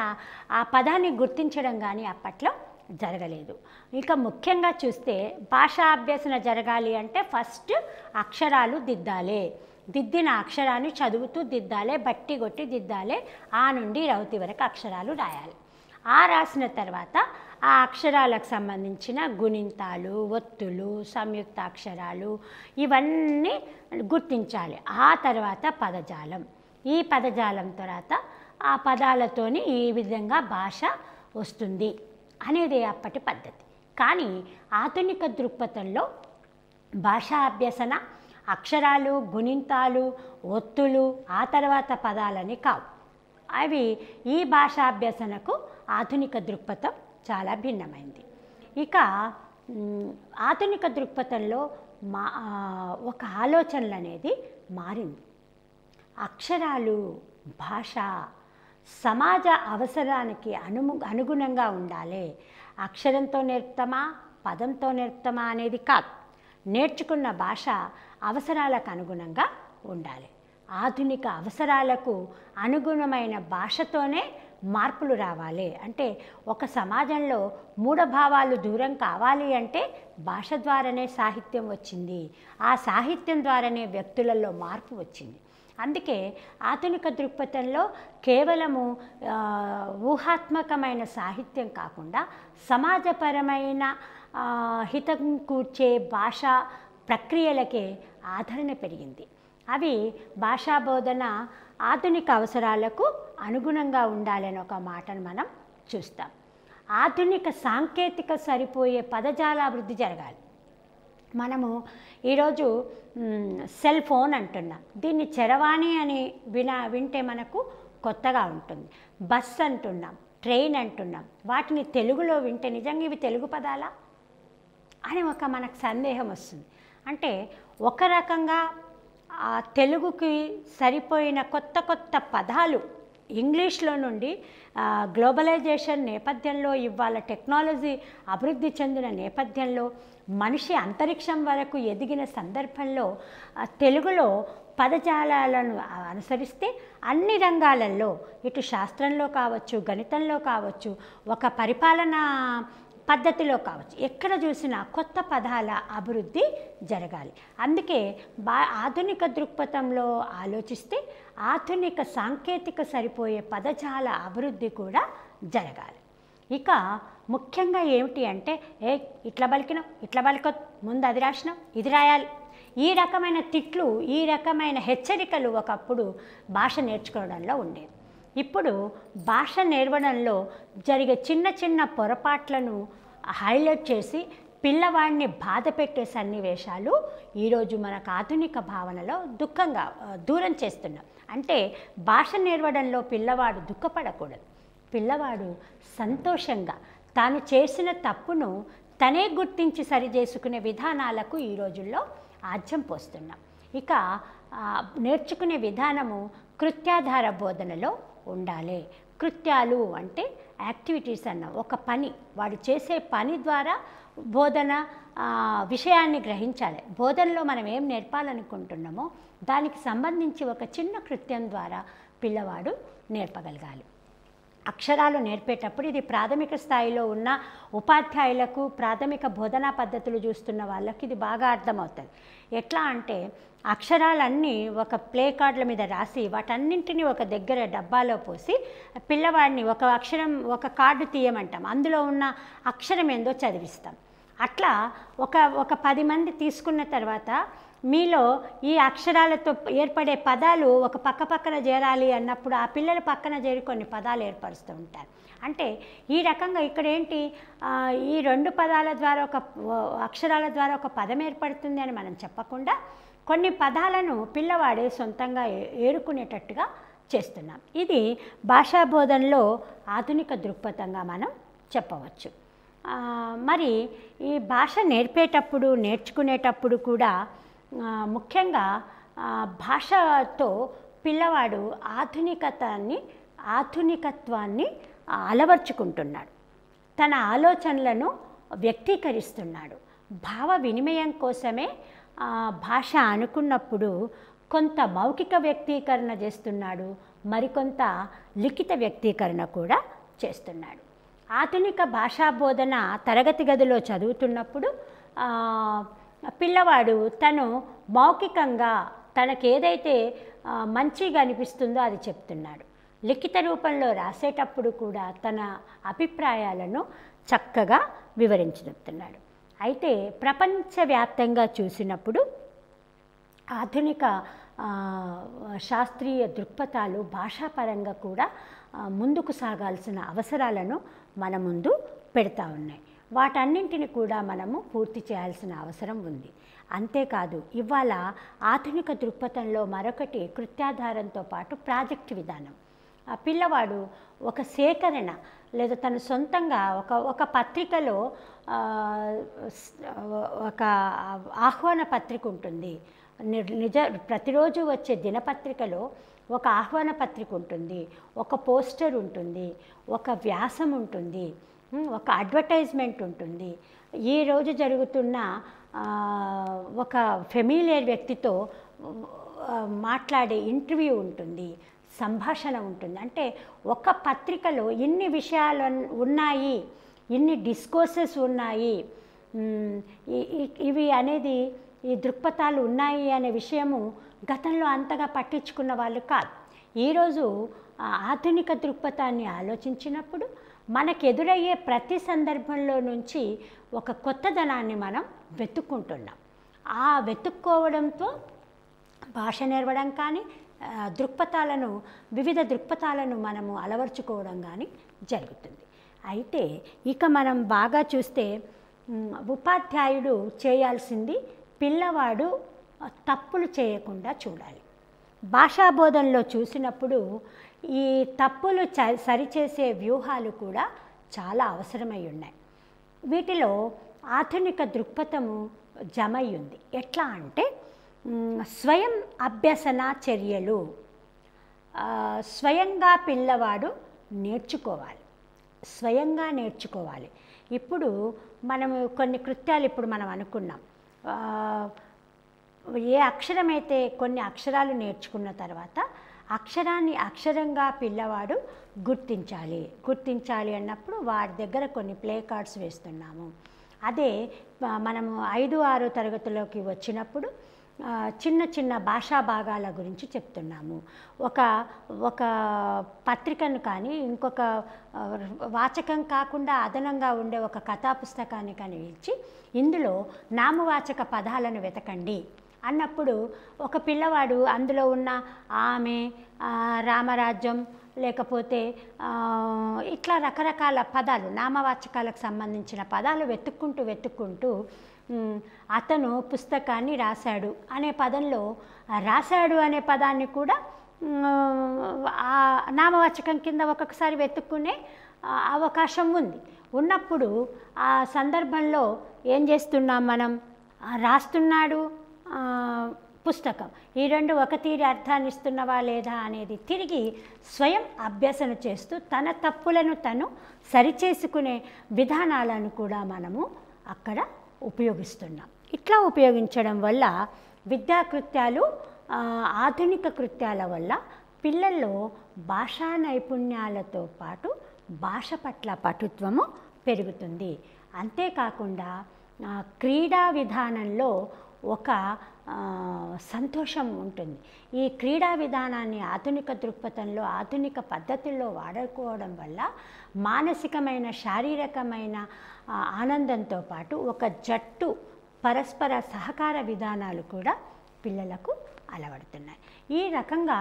ఆ పదాన్ని గుర్తించడం కానీ అప్పట్లో జరగలేదు. ఇక ముఖ్యంగా చూస్తే భాషా అభ్యసన జరగాలి అంటే ఫస్ట్ అక్షరాలు దిద్దాలి. దిద్దిన అక్షరాన్ని చదువుతూ దిద్దాలి, బట్టి కొట్టి దిద్దాలి. ఆ నుండి రౌతి వరకు అక్షరాలు రాయాలి. ఆ రాసిన తర్వాత ఆ అక్షరాలకు సంబంధించిన గుణింతాలు, ఒత్తులు, సంయుక్త అక్షరాలు ఇవన్నీ గుర్తించాలి. ఆ తర్వాత పదజాలం, ఈ పదజాలం తర్వాత ఆ పదాలతోని ఈ విధంగా భాష వస్తుంది అనేది అప్పటి పద్ధతి. కానీ ఆధునిక దృక్పథంలో భాషా అభ్యసన అక్షరాలు, గుణింతాలు, ఒత్తులు, ఆ తర్వాత పదాలని కావు. అవి ఈ భాషాభ్యసనకు ఆధునిక దృక్పథం చాలా భిన్నమైంది. ఇక ఆధునిక దృక్పథంలో ఒక ఆలోచనలు అనేది మారింది. అక్షరాలు, భాష సమాజ అవసరానికి అనుగుణంగా ఉండాలి. అక్షరంతో నేర్పుతామా, పదంతో నేర్పుతామా అనేది కాదు. నేర్చుకున్న భాష అవసరాలకు అనుగుణంగా ఉండాలి. ఆధునిక అవసరాలకు అనుగుణమైన భాషతోనే మార్పులు రావాలి. అంటే ఒక సమాజంలో మూఢభావాలు దూరం కావాలి అంటే భాష ద్వారానే సాహిత్యం వచ్చింది. ఆ సాహిత్యం ద్వారానే వ్యక్తులలో మార్పు వచ్చింది. అందుకే ఆధునిక దృక్పథంలో కేవలము ఊహాత్మకమైన సాహిత్యం కాకుండా సమాజపరమైన హితం కూర్చే భాషా ప్రక్రియలకే ఆదరణ పెరిగింది. అవి భాషా బోధన ఆధునిక అవసరాలకు అనుగుణంగా ఉండాలని ఒక మాటను మనం చూస్తాం. ఆధునిక సాంకేతిక సరిపోయే పదజాలాభివృద్ధి జరగాలి. మనము ఈరోజు సెల్ ఫోన్ అంటున్నాం, దీన్ని చరవాణి అని వింటే మనకు కొత్తగా ఉంటుంది. బస్ అంటున్నాం, ట్రైన్ అంటున్నాం, వాటిని తెలుగులో వింటే నిజంగా ఇవి తెలుగు పదాలా అని మనకు సందేహం వస్తుంది. అంటే ఒక రకంగా తెలుగుకి సరిపోయిన కొత్త పదాలు ఇంగ్లీష్లో నుండి గ్లోబలైజేషన్ నేపథ్యంలో ఇవాళ టెక్నాలజీ అభివృద్ధి చెందిన నేపథ్యంలో మనిషి అంతరిక్షం వరకు ఎదిగిన సందర్భంలో తెలుగులో పదజాలాలను అనుసరిస్తే అన్ని రంగాలలో ఇటు శాస్త్రంలో కావచ్చు, గణితంలో కావచ్చు, ఒక పరిపాలనా పద్ధతిలో కావచ్చు, ఎక్కడ చూసినా కొత్త పదాల అభివృద్ధి జరగాలి. అందుకే ఆధునిక దృక్పథంలో ఆలోచిస్తే ఆధునిక సాంకేతిక సరిపోయే పదజాల అభివృద్ధి కూడా జరగాలి. ఇక ముఖ్యంగా ఏమిటి అంటే, ఇట్లా పలికినాం, ఇట్లా పలికొద్దు, ముందు అది రాసినాం, ఇది రాయాలి, ఈ రకమైన తిట్లు, ఈ రకమైన హెచ్చరికలు ఒకప్పుడు భాష నేర్చుకోవడంలో ఉండేది. ఇప్పుడు భాష నేర్వడంలో జరిగే చిన్న చిన్న పొరపాట్లను హైలైట్ చేసి పిల్లవాడిని బాధ పెట్టే సన్నివేశాలు ఈరోజు మనకు ఆధునిక భావనలో దుఃఖంగా దూరం చేస్తున్నాం. అంటే భాష నేర్వడంలో పిల్లవాడు దుఃఖపడకూడదు. పిల్లవాడు సంతోషంగా తాను చేసిన తప్పును తనే గుర్తించి సరిచేసుకునే విధానాలకు ఈ రోజుల్లో ఆజ్యం పోస్తున్నాం. ఇక నేర్చుకునే విధానము కృత్యాధార బోధనలో ఉండాలి. కృత్యాలు అంటే యాక్టివిటీస్ అన్న ఒక పని, వాడు చేసే పని ద్వారా బోధన విషయాన్ని గ్రహించాలి. బోధనలో మనం ఏం నేర్పాలనుకుంటున్నామో దానికి సంబంధించి ఒక చిన్న కృత్యం ద్వారా పిల్లవాడు నేర్పగలగాలి. అక్షరాలు నేర్పేటప్పుడు ఇది ప్రాథమిక స్థాయిలో ఉన్న ఉపాధ్యాయులకు, ప్రాథమిక బోధనా పద్ధతులు చూస్తున్న వాళ్ళకి ఇది బాగా అర్థమవుతుంది. ఎట్లా అంటే అక్షరాలన్నీ ఒక ప్లే కార్డుల మీద రాసి వాటన్నింటినీ ఒక దగ్గర డబ్బాలో పోసి పిల్లవాడిని ఒక అక్షరం, ఒక కార్డు తీయమంటాం, అందులో ఉన్న అక్షరం ఏందో చదివిస్తాం. అట్లా ఒక 10 మంది తీసుకున్న తర్వాత మీలో ఈ అక్షరాలతో ఏర్పడే పదాలు ఒక పక్కన చేరాలి అన్నప్పుడు ఆ పిల్లల పక్కన చేరి కొన్ని పదాలు ఏర్పరుస్తూ ఉంటారు. అంటే ఈ రకంగా ఇక్కడ ఏంటి, ఈ 2 పదాల ద్వారా ఒక అక్షరాల ద్వారా ఒక పదం ఏర్పడుతుంది అని మనం చెప్పకుండా కొన్ని పదాలను పిల్లవాడే సొంతంగా ఏరుకునేటట్టుగా చేస్తున్నాం. ఇది భాషా బోధనలో ఆధునిక దృక్పథంగా మనం చెప్పవచ్చు. మరి ఈ భాష నేర్పేటప్పుడు, నేర్చుకునేటప్పుడు కూడా ముఖ్యంగా భాషతో పిల్లవాడు ఆధునికత్వాన్ని అలవర్చుకుంటున్నాడు. తన ఆలోచనలను వ్యక్తీకరిస్తున్నాడు. భావ వినిమయం కోసమే భాష అనుకున్నప్పుడు కొంత మౌఖిక వ్యక్తీకరణ చేస్తున్నాడు, మరికొంత లిఖిత వ్యక్తీకరణ కూడా చేస్తున్నాడు. ఆధునిక భాషా బోధన తరగతి గదిలో చదువుతున్నప్పుడు పిల్లవాడు తను మౌఖికంగా తనకేదైతే మంచిగా అనిపిస్తుందో అది చెప్తున్నాడు. లిఖిత రూపంలో రాసేటప్పుడు కూడా తన అభిప్రాయాలను చక్కగా వివరించుతున్నాడు. అయితే ప్రపంచవ్యాప్తంగా చూసినప్పుడు ఆధునిక శాస్త్రీయ దృక్పథాలు భాషాపరంగా కూడా ముందుకు సాగాల్సిన అవసరాలను మన ముందు పెడతా ఉన్నాయి. వాటన్నింటిని కూడా మనము పూర్తి చేయాల్సిన అవసరం ఉంది. అంతేకాదు ఇవాళ ఆధునిక దృక్పథంలో మరొకటి కృత్యాధారంతో పాటు ప్రాజెక్ట్ విధానం. పిల్లవాడు ఒక సేకరణ లేదా తను సొంతంగా ఒక పత్రికలో ఒక ఆహ్వాన పత్రిక ఉంటుంది. ప్రతిరోజు వచ్చే దినపత్రికలో ఒక ఆహ్వాన పత్రిక ఉంటుంది, ఒక పోస్టర్ ఉంటుంది, ఒక వ్యాసం ఉంటుంది, ఒక అడ్వర్టైజ్మెంట్ ఉంటుంది. ఈరోజు జరుగుతున్న ఒక ఫెమిలియర్ వ్యక్తితో మాట్లాడే ఇంటర్వ్యూ ఉంటుంది, సంభాషణ ఉంటుంది. అంటే ఒక పత్రికలో ఇన్ని విషయాలు ఉన్నాయి, ఇన్ని డిస్కోర్సెస్ ఉన్నాయి, ఇవి అనేది ఈ దృక్పథాలు ఉన్నాయి అనే విషయము గతంలో అంతగా పట్టించుకున్న వాళ్ళు కాదు. ఈరోజు ఆధునిక దృక్పథాన్ని ఆలోచించినప్పుడు మనకు ఎదురయ్యే ప్రతి సందర్భంలో నుంచి ఒక కొత్తదనాన్ని మనం వెతుక్కుంటున్నాం. ఆ వెతుక్కోవడంతో భాష నేర్వడం కానీ వివిధ దృక్పథాలను మనము అలవర్చుకోవడం కానీ జరుగుతుంది. అయితే ఇక మనం బాగా చూస్తే ఉపాధ్యాయుడు చేయాల్సింది పిల్లవాడు తప్పులు చేయకుండా చూడాలి. భాషా బోధనలో చూసినప్పుడు ఈ తప్పులు సరిచేసే వ్యూహాలు కూడా చాలా అవసరమై ఉన్నాయి. వీటిలో ఆధునిక దృక్పథము జమై ఉంది. ఎట్లా అంటే స్వయం అభ్యసన చర్యలు, స్వయంగా పిల్లవాడు నేర్చుకోవాలి, స్వయంగా నేర్చుకోవాలి. ఇప్పుడు మనము కొన్ని కృత్యాలు ఇప్పుడు మనం అనుకున్నాం. ఏ అక్షరమైతే కొన్ని అక్షరాలు నేర్చుకున్న తర్వాత అక్షరాన్ని అక్షరంగా పిల్లవాడు గుర్తించాలి అన్నప్పుడు వాడి దగ్గర కొన్ని ప్లే కార్డ్స్ వేస్తున్నాము. అదే మనము 5, 6 తరగతిలోకి వచ్చినప్పుడు చిన్న చిన్న భాషా భాగాల గురించి చెప్తున్నాము. ఒక పత్రికను కానీ ఇంకొక వాచకం కాకుండా అదనంగా ఉండే ఒక కథా పుస్తకాన్ని కానీ ఇచ్చి ఇందులో నామవాచక పదాలను వెతకండి అన్నప్పుడు ఒక పిల్లవాడు అందులో ఉన్న ఆమె, రామరాజ్యం, లేకపోతే ఇట్లా రకరకాల పదాలు నామవాచకాలకు సంబంధించిన పదాలు వెతుక్కుంటూ అతను పుస్తకాన్ని రాశాడు అనే పదంలో రాశాడు అనే పదాన్ని కూడా నామవాచకం కింద ఒక్కొక్కసారి వెతుక్కునే అవకాశం ఉన్నప్పుడు ఆ సందర్భంలో ఏం చేస్తున్నాం మనం? రాస్తున్నాడు, పుస్తకం, ఈ రెండు ఒక తీరి అర్థాన్ని ఇస్తున్నవా లేదా అనేది తిరిగి స్వయం అభ్యసన చేస్తూ తన తప్పులను తను సరిచేసుకునే విధానాలను కూడా మనము అక్కడ ఉపయోగిస్తున్నాం. ఇట్లా ఉపయోగించడం వల్ల విద్యాకృత్యాలు, ఆధునిక కృత్యాల వల్ల పిల్లల్లో భాషా నైపుణ్యాలతో పాటు భాష పట్ల పటుత్వము పెరుగుతుంది. అంతేకాకుండా క్రీడా విధానంలో ఒక సంతోషం ఉంటుంది. ఈ క్రీడా విధానాన్ని ఆధునిక దృక్పథంలో, ఆధునిక పద్ధతుల్లో వాడుకోవడం వల్ల మానసికమైన, శారీరకమైన ఆనందంతో పాటు ఒక జట్టు పరస్పర సహకార విధానాలు కూడా పిల్లలకు అలవడుతున్నాయి. ఈ రకంగా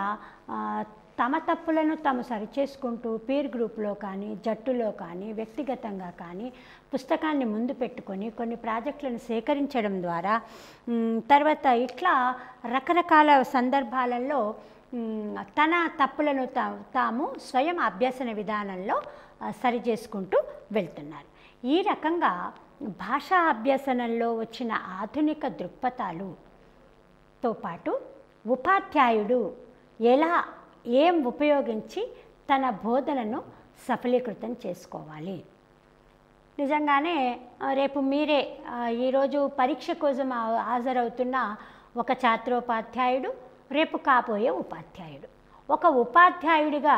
తమ తప్పులను తాము సరిచేసుకుంటూ పీర్ గ్రూప్లో కానీ, జట్టులో కానీ, వ్యక్తిగతంగా కానీ పుస్తకాన్ని ముందు పెట్టుకొని కొన్ని ప్రాజెక్టులను సేకరించడం ద్వారా తర్వాత ఇట్లా రకరకాల సందర్భాలలో తన తప్పులను తాము స్వయం అభ్యసన విధానంలో సరిచేసుకుంటూ వెళ్తున్నారు. ఈ రకంగా భాషా అభ్యసనంలో వచ్చిన ఆధునిక దృక్పథాలుతో పాటు ఉపాధ్యాయుడు ఏం ఉపయోగించి తన బోధనను సఫలీకృతం చేసుకోవాలి. నిజంగానే రేపు మీరే ఈరోజు పరీక్ష కోసం హాజరవుతున్న ఒక ఛాత్రోపాధ్యాయుడు, రేపు కాబోయే ఉపాధ్యాయుడు. ఒక ఉపాధ్యాయుడిగా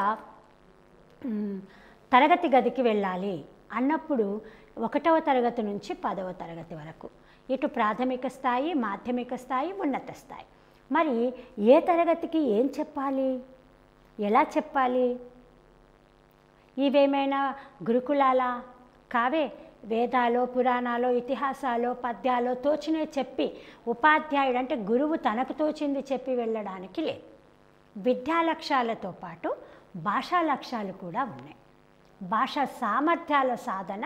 తరగతి గదికి వెళ్ళాలి అన్నప్పుడు 1వ తరగతి నుంచి 10వ తరగతి వరకు, ఇటు ప్రాథమిక స్థాయి, మాధ్యమిక స్థాయి, ఉన్నత స్థాయి. మరి ఏ తరగతికి ఏం చెప్పాలి, ఎలా చెప్పాలి? ఇవేమైనా గురుకులాలా? కావే. వేదాలో, పురాణాలో, ఇతిహాసాలో, పద్యాలో తోచినే చెప్పి ఉపాధ్యాయుడు అంటే గురువు తనకు తోచింది చెప్పి వెళ్ళడానికి లేదు. విద్యా లక్ష్యాలతో పాటు భాషా లక్ష్యాలు కూడా ఉన్నాయి. భాషా సామర్థ్యాల సాధన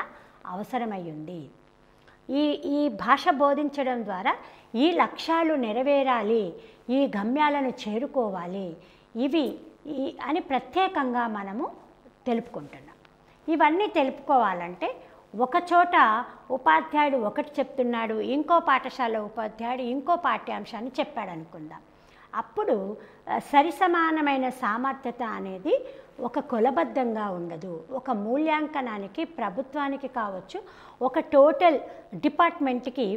అవసరమయ్యింది. ఈ భాష బోధించడం ద్వారా ఈ లక్ష్యాలు నెరవేరాలి, ఈ గమ్యాలను చేరుకోవాలి, అని ప్రత్యేకంగా మనము తెలుపుకుంటున్నాం. ఇవన్నీ తెలుపుకోవాలంటే ఒకచోట ఉపాధ్యాయుడు ఒకటి చెప్తున్నాడు, ఇంకో పాఠశాల ఉపాధ్యాయుడు ఇంకో పాఠ్యాంశాన్ని చెప్పాడు అనుకుందాం. అప్పుడు సరిసమానమైన సామర్థ్యత అనేది ఒక కొలబద్ధంగా ఉండదు. ఒక మూల్యాంకనానికి ప్రభుత్వానికి కావచ్చు, ఒక టోటల్ డిపార్ట్మెంట్కి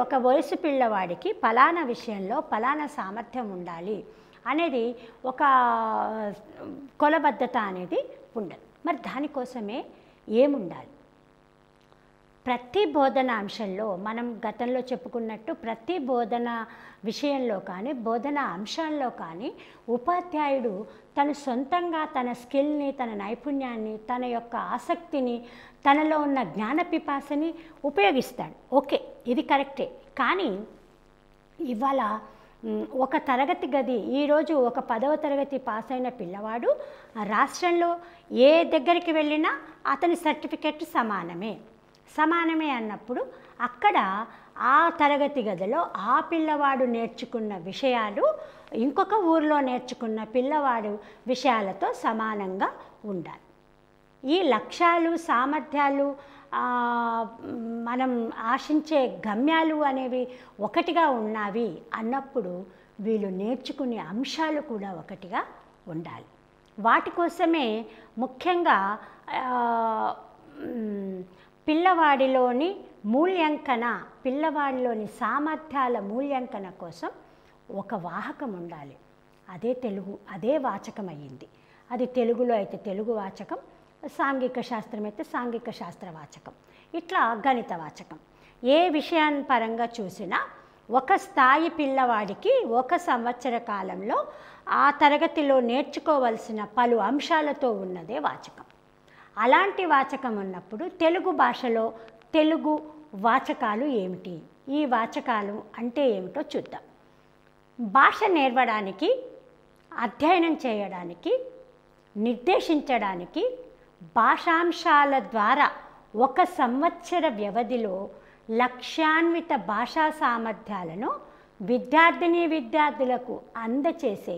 ఒక వయసు పిల్లవాడికి ఫలానా విషయంలో ఫలానా సామర్థ్యం ఉండాలి అనేది ఒక కొలబద్ధత అనేది ఉండదు. మరి దానికోసమే ఏముండాలి? ప్రతి బోధన అంశంలో మనం గతంలో చెప్పుకున్నట్టు ప్రతి బోధన విషయంలో కానీ, బోధన అంశాల్లో కానీ ఉపాధ్యాయుడు తను సొంతంగా తన స్కిల్ని, తన నైపుణ్యాన్ని, తన యొక్క ఆసక్తిని, తనలో ఉన్న జ్ఞాన పిపాసని ఉపయోగిస్తాడు. ఓకే, ఇది కరెక్టే. కానీ ఇవాళ ఒక తరగతి గది, ఈరోజు ఒక 10వ తరగతి పాస్ అయిన పిల్లవాడు రాష్ట్రంలో ఏ దగ్గరికి వెళ్ళినా అతని సర్టిఫికెట్ సమానమే అన్నప్పుడు అక్కడ ఆ తరగతి గదిలో ఆ పిల్లవాడు నేర్చుకున్న విషయాలు ఇంకొక ఊరిలో నేర్చుకున్న పిల్లవాడు విషయాలతో సమానంగా ఉండాలి. ఈ లక్ష్యాలు, సామర్థ్యాలు, మనం ఆశించే గమ్యాలు అనేవి ఒకటిగా ఉన్నవి అన్నప్పుడు వీళ్ళు నేర్చుకునే అంశాలు కూడా ఒకటిగా ఉండాలి. వాటి కోసమే ముఖ్యంగా పిల్లవాడిలోని మూల్యాంకన, పిల్లవాడిలోని సామర్థ్యాల మూల్యాంకన కోసం ఒక వాహకం ఉండాలి. అదే తెలుగు, అదే వాచకం అయ్యింది. అది తెలుగులో అయితే తెలుగు వాచకం, సాంఘిక శాస్త్రం అయితే సాంఘిక శాస్త్ర వాచకం, ఇట్లా గణిత వాచకం. ఏ విషయాన్ని పరంగా చూసినా ఒక స్థాయి పిల్లవాడికి ఒక సంవత్సర కాలంలో ఆ తరగతిలో నేర్చుకోవలసిన పలు అంశాలతో ఉన్నదే వాచకం. అలాంటి వాచకం ఉన్నప్పుడు తెలుగు భాషలో తెలుగు వాచకాలు ఏమిటి, ఈ వాచకాలు అంటే ఏమిటో చూద్దాం. భాష నేర్వడానికి, అధ్యయనం చేయడానికి, నిర్దేశించడానికి భాషాంశాల ద్వారా ఒక సంవత్సర వ్యవధిలో లక్ష్యాన్విత భాషా సామర్థ్యాలను విద్యార్థులకు అందచేసే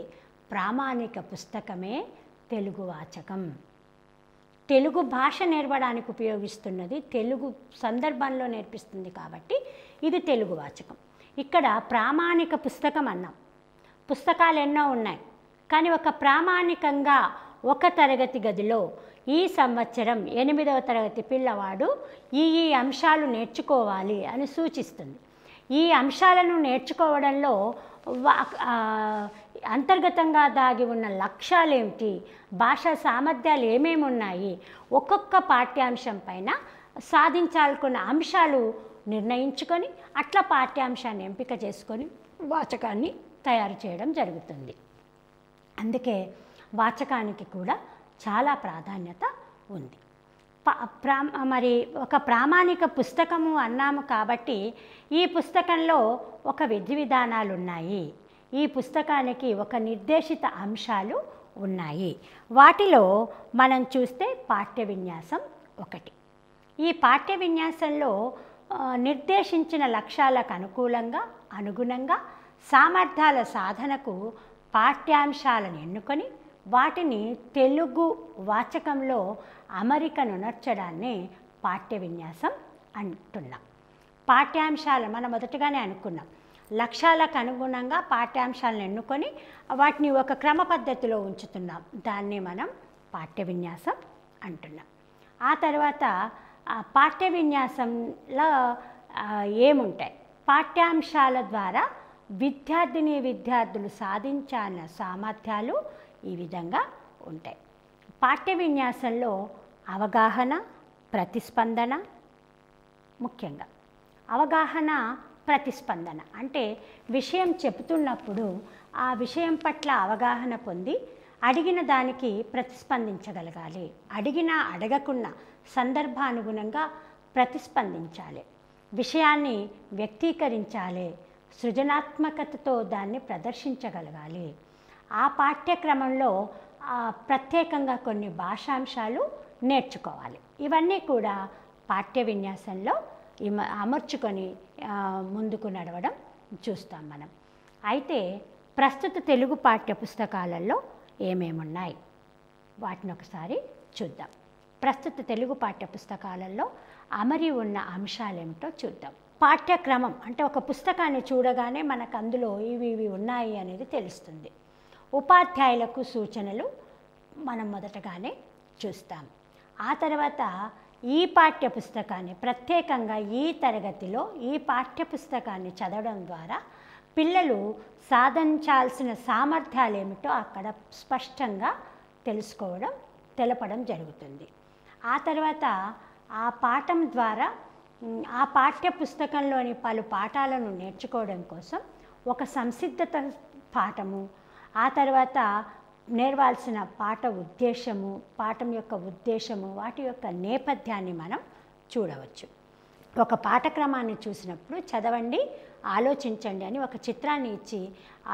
ప్రామాణిక పుస్తకమే తెలుగు వాచకం. తెలుగు భాష నేర్వడానికి ఉపయోగిస్తున్నది, తెలుగు సందర్భంలో నేర్పిస్తుంది కాబట్టి ఇది తెలుగు వాచకం. ఇక్కడ ప్రామాణిక పుస్తకం అన్నాం. పుస్తకాలు ఎన్నో ఉన్నాయి, కానీ ఒక ప్రామాణికంగా ఒక తరగతి గదిలో ఈ సంవత్సరం 8వ తరగతి పిల్లవాడు ఈ అంశాలు నేర్చుకోవాలి అని సూచిస్తుంది. ఈ అంశాలను నేర్చుకోవడంలో అంతర్గతంగా దాగి ఉన్న లక్ష్యాలు ఏమిటి, భాషా సామర్థ్యాలు ఏమేమి ఉన్నాయి, ఒక్కొక్క పాఠ్యాంశం పైన సాధించాలనుకున్న అంశాలు నిర్ణయించుకొని అట్లా పాఠ్యాంశాన్ని ఎంపిక చేసుకొని వాచకాన్ని తయారు చేయడం జరుగుతుంది. అందుకే వాచకానికి కూడా చాలా ప్రాధాన్యత ఉంది. మరి ఒక ప్రామాణిక పుస్తకము అన్నాము కాబట్టి ఈ పుస్తకంలో ఒక విధి విధానాలు ఉన్నాయి, ఈ పుస్తకానికి ఒక నిర్దేశిత అంశాలు ఉన్నాయి. వాటిలో మనం చూస్తే పాఠ్య విన్యాసం ఒకటి. ఈ పాఠ్య విన్యాసంలో నిర్దేశించిన లక్ష్యాలకు అనుగుణంగా సామర్థ్యాల సాధనకు పాఠ్యాంశాలను ఎన్నుకొని వాటిని తెలుగు వాచకంలో అమరికనునర్చడాన్ని పాఠ్య విన్యాసం అంటున్నాం. పాఠ్యాంశాలు మనం మొదటగానే అనుకున్నాం, లక్ష్యాలకు అనుగుణంగా పాఠ్యాంశాలను ఎన్నుకొని వాటిని ఒక క్రమ పద్ధతిలో ఉంచుతున్నాం, దాన్ని మనం పాఠ్య విన్యాసం అంటున్నాం. ఆ తర్వాత పాఠ్య విన్యాసంలో ఏముంటాయి, పాఠ్యాంశాల ద్వారా విద్యార్థులు సాధించాల్సిన సామర్థ్యాలు ఈ విధంగా ఉంటాయి. పాఠ్య విన్యాసంలో అవగాహన, ప్రతిస్పందన, ముఖ్యంగా అవగాహన, ప్రతిస్పందన అంటే విషయం చెబుతున్నప్పుడు ఆ విషయం పట్ల అవగాహన పొంది అడిగిన దానికి ప్రతిస్పందించగలగాలి, అడిగినా అడగకున్నా సందర్భానుగుణంగా ప్రతిస్పందించాలి, విషయాన్ని వ్యక్తీకరించాలి, సృజనాత్మకతతో దాన్ని ప్రదర్శించగలగాలి. ఆ పాఠ్యక్రమంలో ప్రత్యేకంగా కొన్ని భాషాంశాలు నేర్చుకోవాలి. ఇవన్నీ కూడా పాఠ్య విన్యాసంలో అమర్చుకొని ముందుకు నడవడం చూస్తాం మనం. అయితే ప్రస్తుత తెలుగు పాఠ్య పుస్తకాలలో ఏమేమున్నాయి వాటిని ఒకసారి చూద్దాం. ప్రస్తుత తెలుగు పాఠ్య పుస్తకాలలో అమరి ఉన్న అంశాలేమిటో చూద్దాం. పాఠ్యక్రమం అంటే ఒక పుస్తకాన్ని చూడగానే మనకు అందులో ఇవి ఉన్నాయి అనేది తెలుస్తుంది. ఉపాధ్యాయులకు సూచనలు మనం మొదటగానే చూస్తాం. ఆ తర్వాత ఈ పాఠ్య పుస్తకాన్ని ప్రత్యేకంగా ఈ తరగతిలో ఈ పాఠ్య పుస్తకాన్ని చదవడం ద్వారా పిల్లలు సాధించాల్సిన సామర్థ్యాలు ఏమిటో అక్కడ స్పష్టంగా తెలపడం జరుగుతుంది. ఆ తర్వాత ఆ పాఠం ద్వారా ఆ పాఠ్య పుస్తకంలోని పలు పాఠాలను నేర్చుకోవడం కోసం ఒక సంసిద్ధత పాఠము, ఆ తర్వాత నేర్వాల్సిన పాఠం యొక్క ఉద్దేశము, వాటి యొక్క నేపథ్యాన్ని మనం చూడవచ్చు. ఒక పాఠక్రమాన్ని చూసినప్పుడు చదవండి, ఆలోచించండి అని ఒక చిత్రాన్ని ఇచ్చి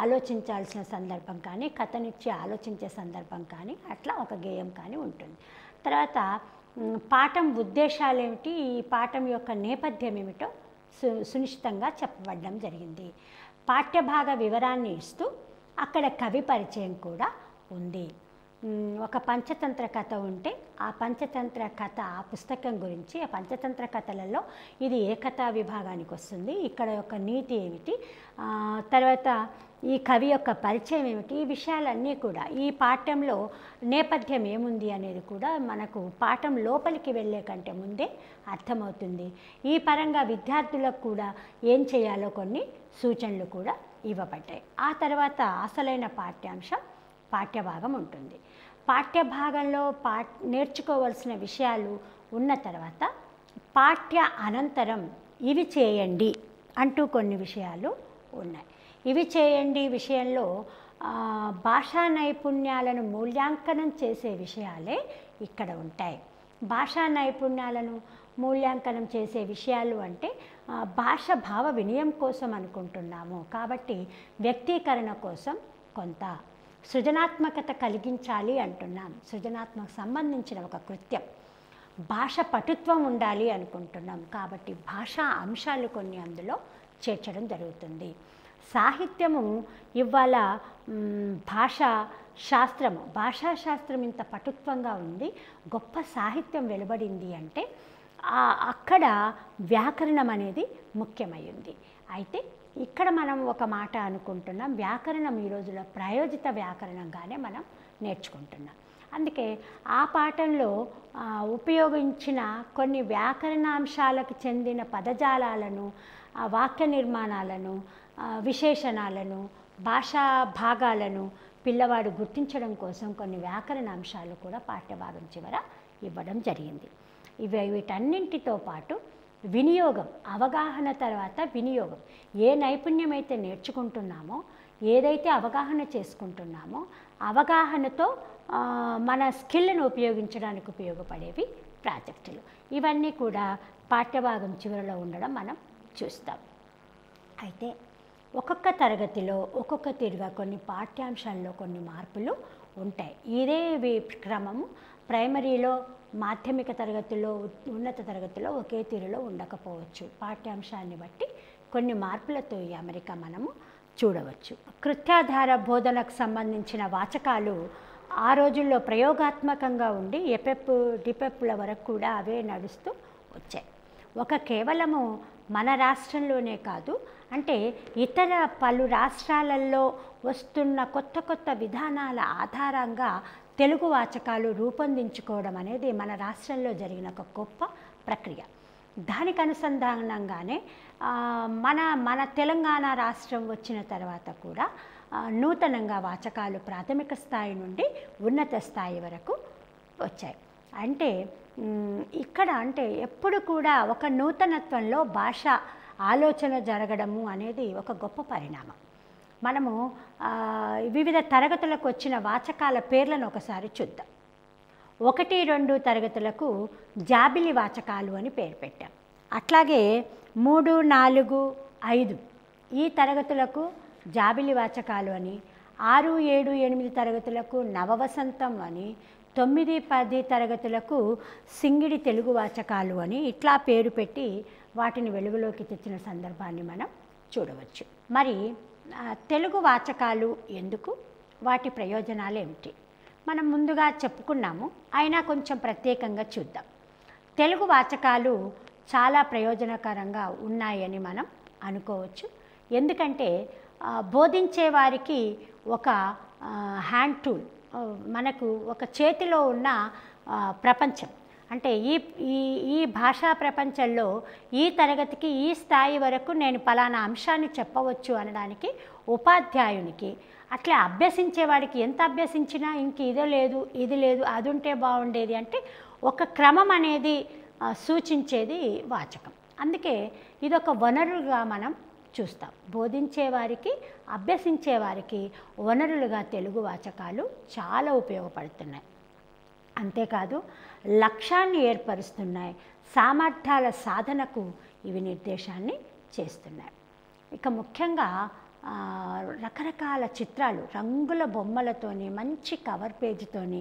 ఆలోచించాల్సిన సందర్భం కానీ, కథనిచ్చి ఆలోచించే సందర్భం కానీ, అట్లా ఒక గేయం కానీ ఉంటుంది. తర్వాత పాఠం ఉద్దేశాలు ఏమిటి, ఈ పాఠం యొక్క నేపథ్యం ఏమిటో సునిశ్చితంగా చెప్పబడడం జరిగింది. పాఠ్యభాగ వివరాన్ని ఇస్తూ అక్కడ కవి పరిచయం కూడా ఉంది. ఒక పంచతంత్ర కథ ఉంటే ఆ పంచతంత్ర కథ ఆ పుస్తకం గురించి, ఆ పంచతంత్ర కథలలో ఇది ఏ కథా విభాగానికి వస్తుంది, ఇక్కడ యొక్క నీతి ఏమిటి, తర్వాత ఈ కవి యొక్క పరిచయం ఏమిటి, ఈ విషయాలన్నీ కూడా ఈ పాఠ్యంలో నేపథ్యం ఏముంది అనేది కూడా మనకు పాఠం లోపలికి వెళ్ళే కంటే ముందే అర్థమవుతుంది. ఈ పరంగా విద్యార్థులకు కూడా ఏం చేయాలో కొన్ని సూచనలు కూడా ఇవ్వబడ్డాయి. ఆ తర్వాత అసలైన పాఠ్యాంశం పాఠ్యభాగం ఉంటుంది. పాఠ్యభాగంలో నేర్చుకోవాల్సిన విషయాలు ఉన్న తర్వాత పాఠ్య అనంతరం ఇవి చేయండి అంటూ కొన్ని విషయాలు ఉన్నాయి. ఇవి చేయండి విషయంలో భాషా నైపుణ్యాలను మూల్యాంకనం చేసే విషయాలే ఇక్కడ ఉంటాయి. భాషా నైపుణ్యాలను మూల్యాంకనం చేసే విషయాలు అంటే భాష భావ వినియం కోసం అనుకుంటున్నాము కాబట్టి వ్యక్తీకరణ కోసం కొంత, సృజనాత్మకత కలిగించాలి అంటున్నాం, సృజనాత్మక సంబంధించిన ఒక కృత్యం, భాష పటుత్వం ఉండాలి అనుకుంటున్నాం కాబట్టి భాషా అంశాలు కొన్ని అందులో చేర్చడం జరుగుతుంది. సాహిత్యము ఇవాళ భాషాశాస్త్రం ఇంత పటుత్వంగా ఉంది, గొప్ప సాహిత్యం వెలువడింది అంటే అక్కడ వ్యాకరణం అనేది ముఖ్యమైంది. అయితే ఇక్కడ మనం ఒక మాట అనుకుంటున్నాం, వ్యాకరణం ఈ రోజుల్లో ప్రాయోజిత వ్యాకరణంగానే మనం నేర్చుకుంటున్నాం. అందుకే ఆ పాఠంలో ఉపయోగించిన కొన్ని వ్యాకరణాంశాలకు చెందిన పదజాలాలను, వాక్య నిర్మాణాలను, విశేషణాలను, భాషా భాగాలను పిల్లవాడు గుర్తించడం కోసం కొన్ని వ్యాకరణ అంశాలు కూడా పాఠ్యభాగం చివర ఇవ్వడం జరిగింది. వీటన్నింటితో పాటు వినియోగం, అవగాహన తర్వాత వినియోగం, ఏ నైపుణ్యం అయితే నేర్చుకుంటున్నామో, ఏదైతే అవగాహన చేసుకుంటున్నామో అవగాహనతో మన స్కిల్ను ఉపయోగించడానికి ఉపయోగపడేవి ప్రాజెక్టులు. ఇవన్నీ కూడా పాఠ్యభాగం చివరిలో ఉండడం మనం చూస్తాం. అయితే ఒక్కొక్క తరగతిలో ఒక్కొక్క తీరుగా కొన్ని పాఠ్యాంశాల్లో కొన్ని మార్పులు ఉంటాయి. ఇదే క్రమము ప్రైమరీలో, మాధ్యమిక తరగతిలో, ఉన్నత తరగతిలో ఒకే తీరులో ఉండకపోవచ్చు. పాఠ్యాంశాన్ని బట్టి కొన్ని మార్పులతో ఈ అమరిక మనము చూడవచ్చు. కృత్యాధార బోధనకు సంబంధించిన వాచకాలు ఆ రోజుల్లో ప్రయోగాత్మకంగా ఉండి ఎపెప్ డిపెప్ల వరకు కూడా అవే నడుస్తూ వచ్చాయి. కేవలము మన రాష్ట్రంలోనే కాదు, అంటే ఇతర పలు రాష్ట్రాలలో వస్తున్న కొత్త కొత్త విధానాల ఆధారంగా తెలుగు వాచకాలు రూపొందించుకోవడం అనేది మన రాష్ట్రంలో జరిగిన ఒక గొప్ప ప్రక్రియ. దానికి అనుసంధానంగానే మన తెలంగాణ రాష్ట్రం వచ్చిన తర్వాత కూడా నూతనంగా వాచకాలు ప్రాథమిక స్థాయి నుండి ఉన్నత స్థాయి వరకు వచ్చాయి. అంటే ఇక్కడ అంటే ఎప్పుడు కూడా ఒక నూతనత్వంలో భాష ఆలోచన జరగడము అనేది ఒక గొప్ప పరిణామం. మనము వివిధ తరగతులకు వచ్చిన వాచకాల పేర్లను ఒకసారి చూద్దాం. 1, 2 తరగతులకు జాబిలి వాచకాలు అని పేరు పెట్టాం. అట్లాగే 3, 4, 5 ఈ తరగతులకు జాబిలి వాచకాలు అని, 6, 7, 8 తరగతులకు నవవసంతం అని, 9, 10 తరగతులకు సింగిడి తెలుగు వాచకాలు అని ఇట్లా పేరు పెట్టి వాటిని వెలుగులోకి తెచ్చిన సందర్భాన్ని మనం చూడవచ్చు. మరి తెలుగు వాచకాలు ఎందుకు, వాటి ప్రయోజనాలు ఏమిటి మనం ముందుగా చెప్పుకున్నాము, అయినా కొంచెం ప్రత్యేకంగా చూద్దాం. తెలుగు వాచకాలు చాలా ప్రయోజనకరంగా ఉన్నాయని మనం అనుకోవచ్చు. ఎందుకంటే బోధించే వారికి ఒక హ్యాండ్ టూల్, మనకు ఒక చేతిలో ఉన్న ప్రపంచం, అంటే ఈ భాషా ప్రపంచంలో ఈ తరగతికి ఈ స్థాయి వరకు నేను పలానా అంశాన్ని చెప్పవచ్చు అనడానికి ఉపాధ్యాయునికి, అట్లా అభ్యసించేవాడికి ఎంత అభ్యసించినా ఇంక ఇది లేదు అది ఉంటే బాగుండేది అంటే ఒక క్రమం అనేది సూచించేది వాచకం. అందుకే ఇదొక వనరుగా మనం చూస్తాం. బోధించేవారికి, అభ్యసించేవారికి వనరులుగా తెలుగు వాచకాలు చాలా ఉపయోగపడుతున్నాయి. అంతేకాదు లక్ష్యాన్ని ఏర్పరుస్తున్నాయి, సామర్థ్యాల సాధనకు ఇవి నిర్దేశాన్ని చేస్తున్నాయి. ఇక ముఖ్యంగా రకరకాల చిత్రాలు, రంగుల బొమ్మలతోని, మంచి కవర్ పేజీతోని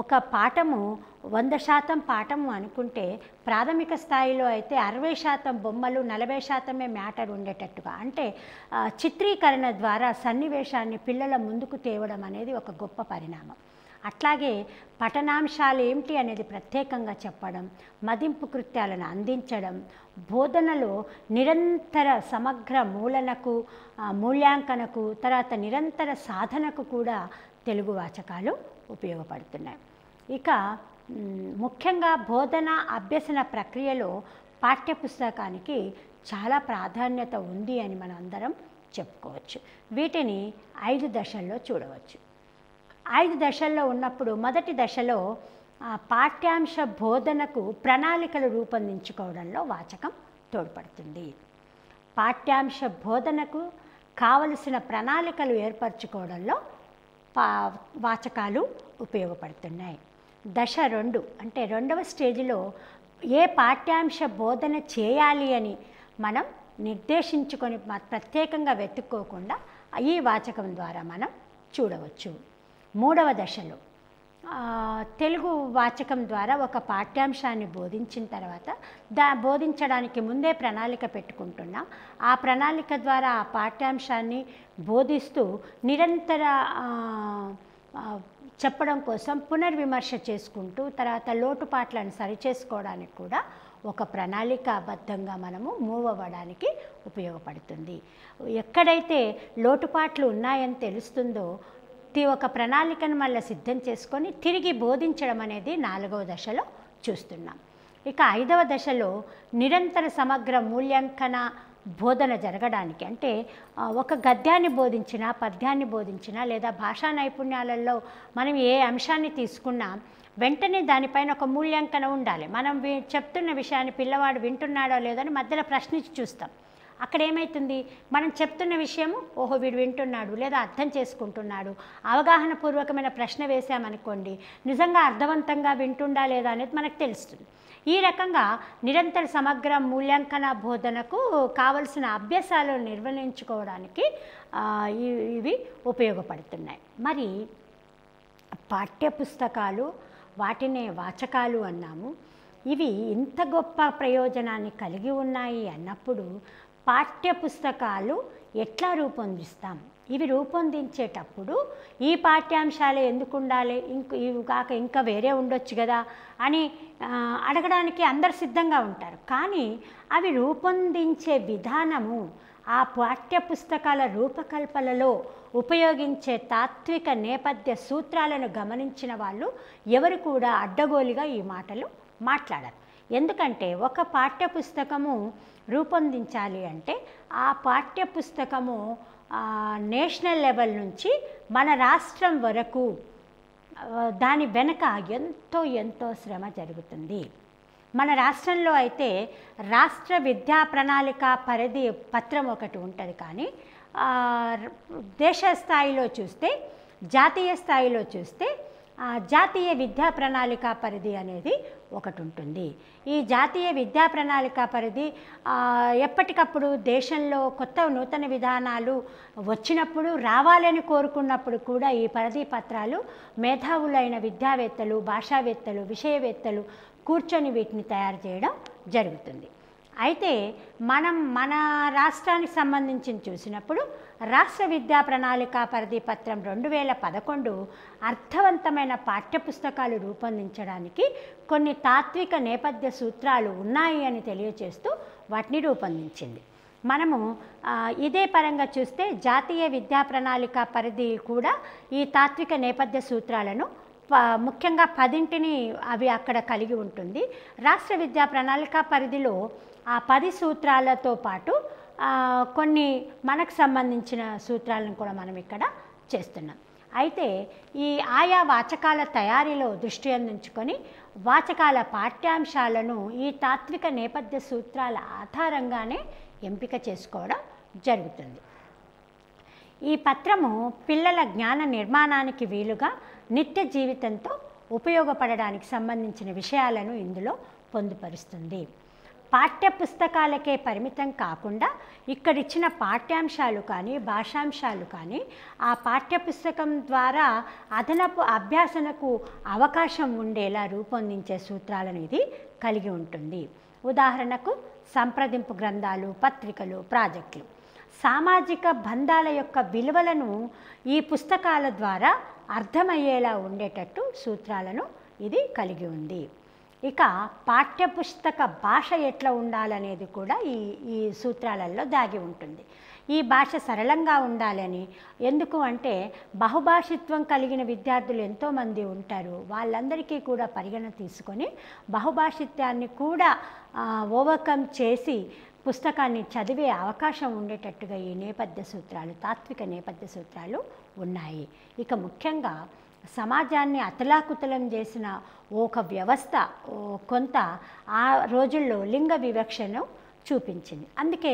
ఒక పాఠము 100% పాఠము అనుకుంటే ప్రాథమిక స్థాయిలో అయితే 60% బొమ్మలు, 40% మ్యాటర్ ఉండేటట్టుగా, అంటే చిత్రీకరణ ద్వారా సన్నివేశాన్ని పిల్లల ముందుకు తేవడం అనేది ఒక గొప్ప పరిణామం. అట్లాగే పఠనాంశాలు ఏమిటి అనేది ప్రత్యేకంగా చెప్పడం, మదింపు కృత్యాలను అందించడం, బోధనలో నిరంతర సమగ్ర మూల్యాంకనకు తర్వాత నిరంతర సాధనకు కూడా తెలుగు వాచకాలు ఉపయోగపడుతున్నాయి. ఇక ముఖ్యంగా బోధన అభ్యసన ప్రక్రియలో పాఠ్యపుస్తకానికి చాలా ప్రాధాన్యత ఉంది అని మనం అందరం చెప్పుకోవచ్చు. వీటిని 5 దశల్లో చూడవచ్చు. 5 దశల్లో ఉన్నప్పుడు మొదటి దశలో పాఠ్యాంశ బోధనకు ప్రణాళికలు రూపొందించుకోవడంలో వాచకం తోడ్పడుతుంది. పాఠ్యాంశ బోధనకు కావలసిన ప్రణాళికలు ఏర్పరచుకోవడంలో వాచకాలు ఉపయోగపడుతున్నాయి. దశ 2 అంటే 2వ స్టేజిలో ఏ పాఠ్యాంశ బోధన చేయాలి అని మనం నిర్దేశించుకొని ప్రత్యేకంగా వెతుక్కోకుండా ఈ వాచకం ద్వారా మనం చూడవచ్చు. 3వ దశలో తెలుగు వాచకం ద్వారా ఒక పాఠ్యాంశాన్ని బోధించిన తర్వాత బోధించడానికి ముందే ప్రణాళిక పెట్టుకుంటున్నాం. ఆ ప్రణాళిక ద్వారా ఆ పాఠ్యాంశాన్ని బోధిస్తూ నిరంతర చెప్పడం కోసం పునర్విమర్శ చేసుకుంటూ తర్వాత లోటుపాట్లను సరిచేసుకోవడానికి కూడా ఒక ప్రణాళికాబద్ధంగా మనము మూవ్ అవ్వడానికి ఉపయోగపడుతుంది. ఎక్కడైతే లోటుపాట్లు ఉన్నాయని తెలుస్తుందో ఒక ప్రణాళికను మళ్ళీ సిద్ధం చేసుకొని తిరిగి బోధించడం అనేది 4వ దశలో చూస్తున్నాం. ఇక 5వ దశలో నిరంతర సమగ్ర మూల్యాంకన బోధన జరగడానికి అంటే ఒక గద్యాన్ని బోధించినా పద్యాన్ని బోధించినా లేదా భాషా నైపుణ్యాలలో మనం ఏ అంశాన్ని తీసుకున్నా వెంటనే దానిపైన ఒక మూల్యాంకన ఉండాలి. మనం చెప్తున్న విషయాన్ని పిల్లవాడు వింటున్నాడో లేదని మధ్యలో ప్రశ్నించి చూస్తాం. అక్కడ ఏమవుతుంది, మనం చెప్తున్న విషయము ఓహో వీడు వింటున్నాడు లేదా అర్థం చేసుకుంటున్నాడు, అవగాహన పూర్వకమైన ప్రశ్న వేసామనుకోండి నిజంగా అర్థవంతంగా వింటుండా లేదా అనేది మనకు తెలుస్తుంది. ఈ రకంగా నిరంతర సమగ్ర మూల్యాంకన బోధనకు కావలసిన అభ్యాసాలు నిర్వహించుకోవడానికి ఇవి ఉపయోగపడుతున్నాయి. మరి పాఠ్యపుస్తకాలు వాటినే వాచకాలు అన్నాము. ఇవి ఇంత గొప్ప ప్రయోజనాన్ని కలిగి ఉన్నాయి అన్నప్పుడు పాఠ్యపుస్తకాలు ఎట్లా రూపొందిస్తాం? ఇవి రూపొందించేటప్పుడు ఈ పాఠ్యాంశాలే ఎందుకు ఉండాలి, ఇవి కాక ఇంకా వేరే ఉండొచ్చు కదా అని అడగడానికి అందరు సిద్ధంగా ఉంటారు. కానీ అవి రూపొందించే విధానము ఆ పాఠ్యపుస్తకాల రూపకల్పనలో ఉపయోగించే తాత్విక నేపథ్య సూత్రాలను గమనించిన వాళ్ళు ఎవరు కూడా అడ్డగోలుగా ఈ మాటలు మాట్లాడరు. ఎందుకంటే ఒక పాఠ్యపుస్తకము రూపొందించాలి అంటే ఆ పాఠ్యపుస్తకము నేషనల్ లెవెల్ నుంచి మన రాష్ట్రం వరకు దాని వెనక ఎంతో శ్రమ జరుగుతుంది. మన రాష్ట్రంలో అయితే రాష్ట్ర విద్యా ప్రణాళిక పరిధి పత్రం ఒకటి ఉంటుంది. కానీ దేశ స్థాయిలో చూస్తే జాతీయ స్థాయిలో చూస్తే జాతీయ విద్యా ప్రణాళిక పరిధి అనేది ఒకటి ఉంటుంది. ఈ జాతీయ విద్యా ప్రణాళిక పరిధి ఎప్పటికప్పుడు దేశంలో కొత్త నూతన విధానాలు వచ్చినప్పుడు రావాలని కోరుకున్నప్పుడు కూడా ఈ పరిధి పత్రాలు మేధావులైన విద్యావేత్తలు, భాషావేత్తలు, విషయవేత్తలు కూర్చొని వీటిని తయారు చేయడం జరుగుతుంది. అయితే మనం మన రాష్ట్రానికి సంబంధించి చూసినప్పుడు రాష్ట్ర విద్యా ప్రణాళిక పరిధి పత్రం 2011 అర్థవంతమైన పాఠ్యపుస్తకాలు రూపొందించడానికి కొన్ని తాత్విక నేపథ్య సూత్రాలు ఉన్నాయి అని తెలియజేస్తూ వాటిని రూపొందించింది. మనము ఇదే పరంగా చూస్తే జాతీయ విద్యా ప్రణాళిక పరిధి కూడా ఈ తాత్విక నేపథ్య సూత్రాలను ముఖ్యంగా 10ని అవి అక్కడ కలిగి ఉంటుంది. రాష్ట్ర విద్యా ప్రణాళిక పరిధిలో ఆ 10 సూత్రాలతో పాటు కొన్ని మనకు సంబంధించిన సూత్రాలను కూడా మనం ఇక్కడ చేస్తున్నాం. అయితే ఈ ఆయా వాచకాల తయారీలో దృష్టి అందించుకొని వాచకాల పాఠ్యాంశాలను ఈ తాత్విక నేపథ్య సూత్రాల ఆధారంగానే ఎంపిక చేసుకోవడం జరుగుతుంది. ఈ పత్రము పిల్లల జ్ఞాన నిర్మాణానికి వీలుగా నిత్య జీవితంతో ఉపయోగపడడానికి సంబంధించిన విషయాలను ఇందులో పొందుపరుస్తుంది. పాఠ్యపుస్తకాలకే పరిమితం కాకుండా ఇక్కడిచ్చిన పాఠ్యాంశాలు కానీ భాషాంశాలు కానీ ఆ పాఠ్యపుస్తకం ద్వారా అదనపు అభ్యాసనకు అవకాశం ఉండేలా రూపొందించే సూత్రాలను ఇది కలిగి ఉంటుంది. ఉదాహరణకు సంప్రదింపు గ్రంథాలు, పత్రికలు, ప్రాజెక్టులు. సామాజిక బంధాల యొక్క విలువలను ఈ పుస్తకాల ద్వారా అర్థమయ్యేలా ఉండేటట్టు సూత్రాలను ఇది కలిగి ఉంది. ఇక పాఠ్యపుస్తక భాష ఎట్లా ఉండాలనేది కూడా ఈ సూత్రాలలో దాగి ఉంటుంది. ఈ భాష సరళంగా ఉండాలని, ఎందుకు అంటే బహుభాషిత్వం కలిగిన విద్యార్థులు ఎంతోమంది ఉంటారు. వాళ్ళందరికీ కూడా పరిగణ తీసుకొని బహుభాషిత్వాన్ని కూడా ఓవర్కమ్ చేసి పుస్తకాన్ని చదివే అవకాశం ఉండేటట్టుగా ఈ నేపథ్య సూత్రాలు, తాత్విక నేపథ్య సూత్రాలు ఉన్నాయి. ఇక ముఖ్యంగా సమాజాన్ని అతలాకుతలం చేసిన ఒక వ్యవస్థ కొంత ఆ రోజుల్లో లింగ వివక్షను చూపించింది. అందుకే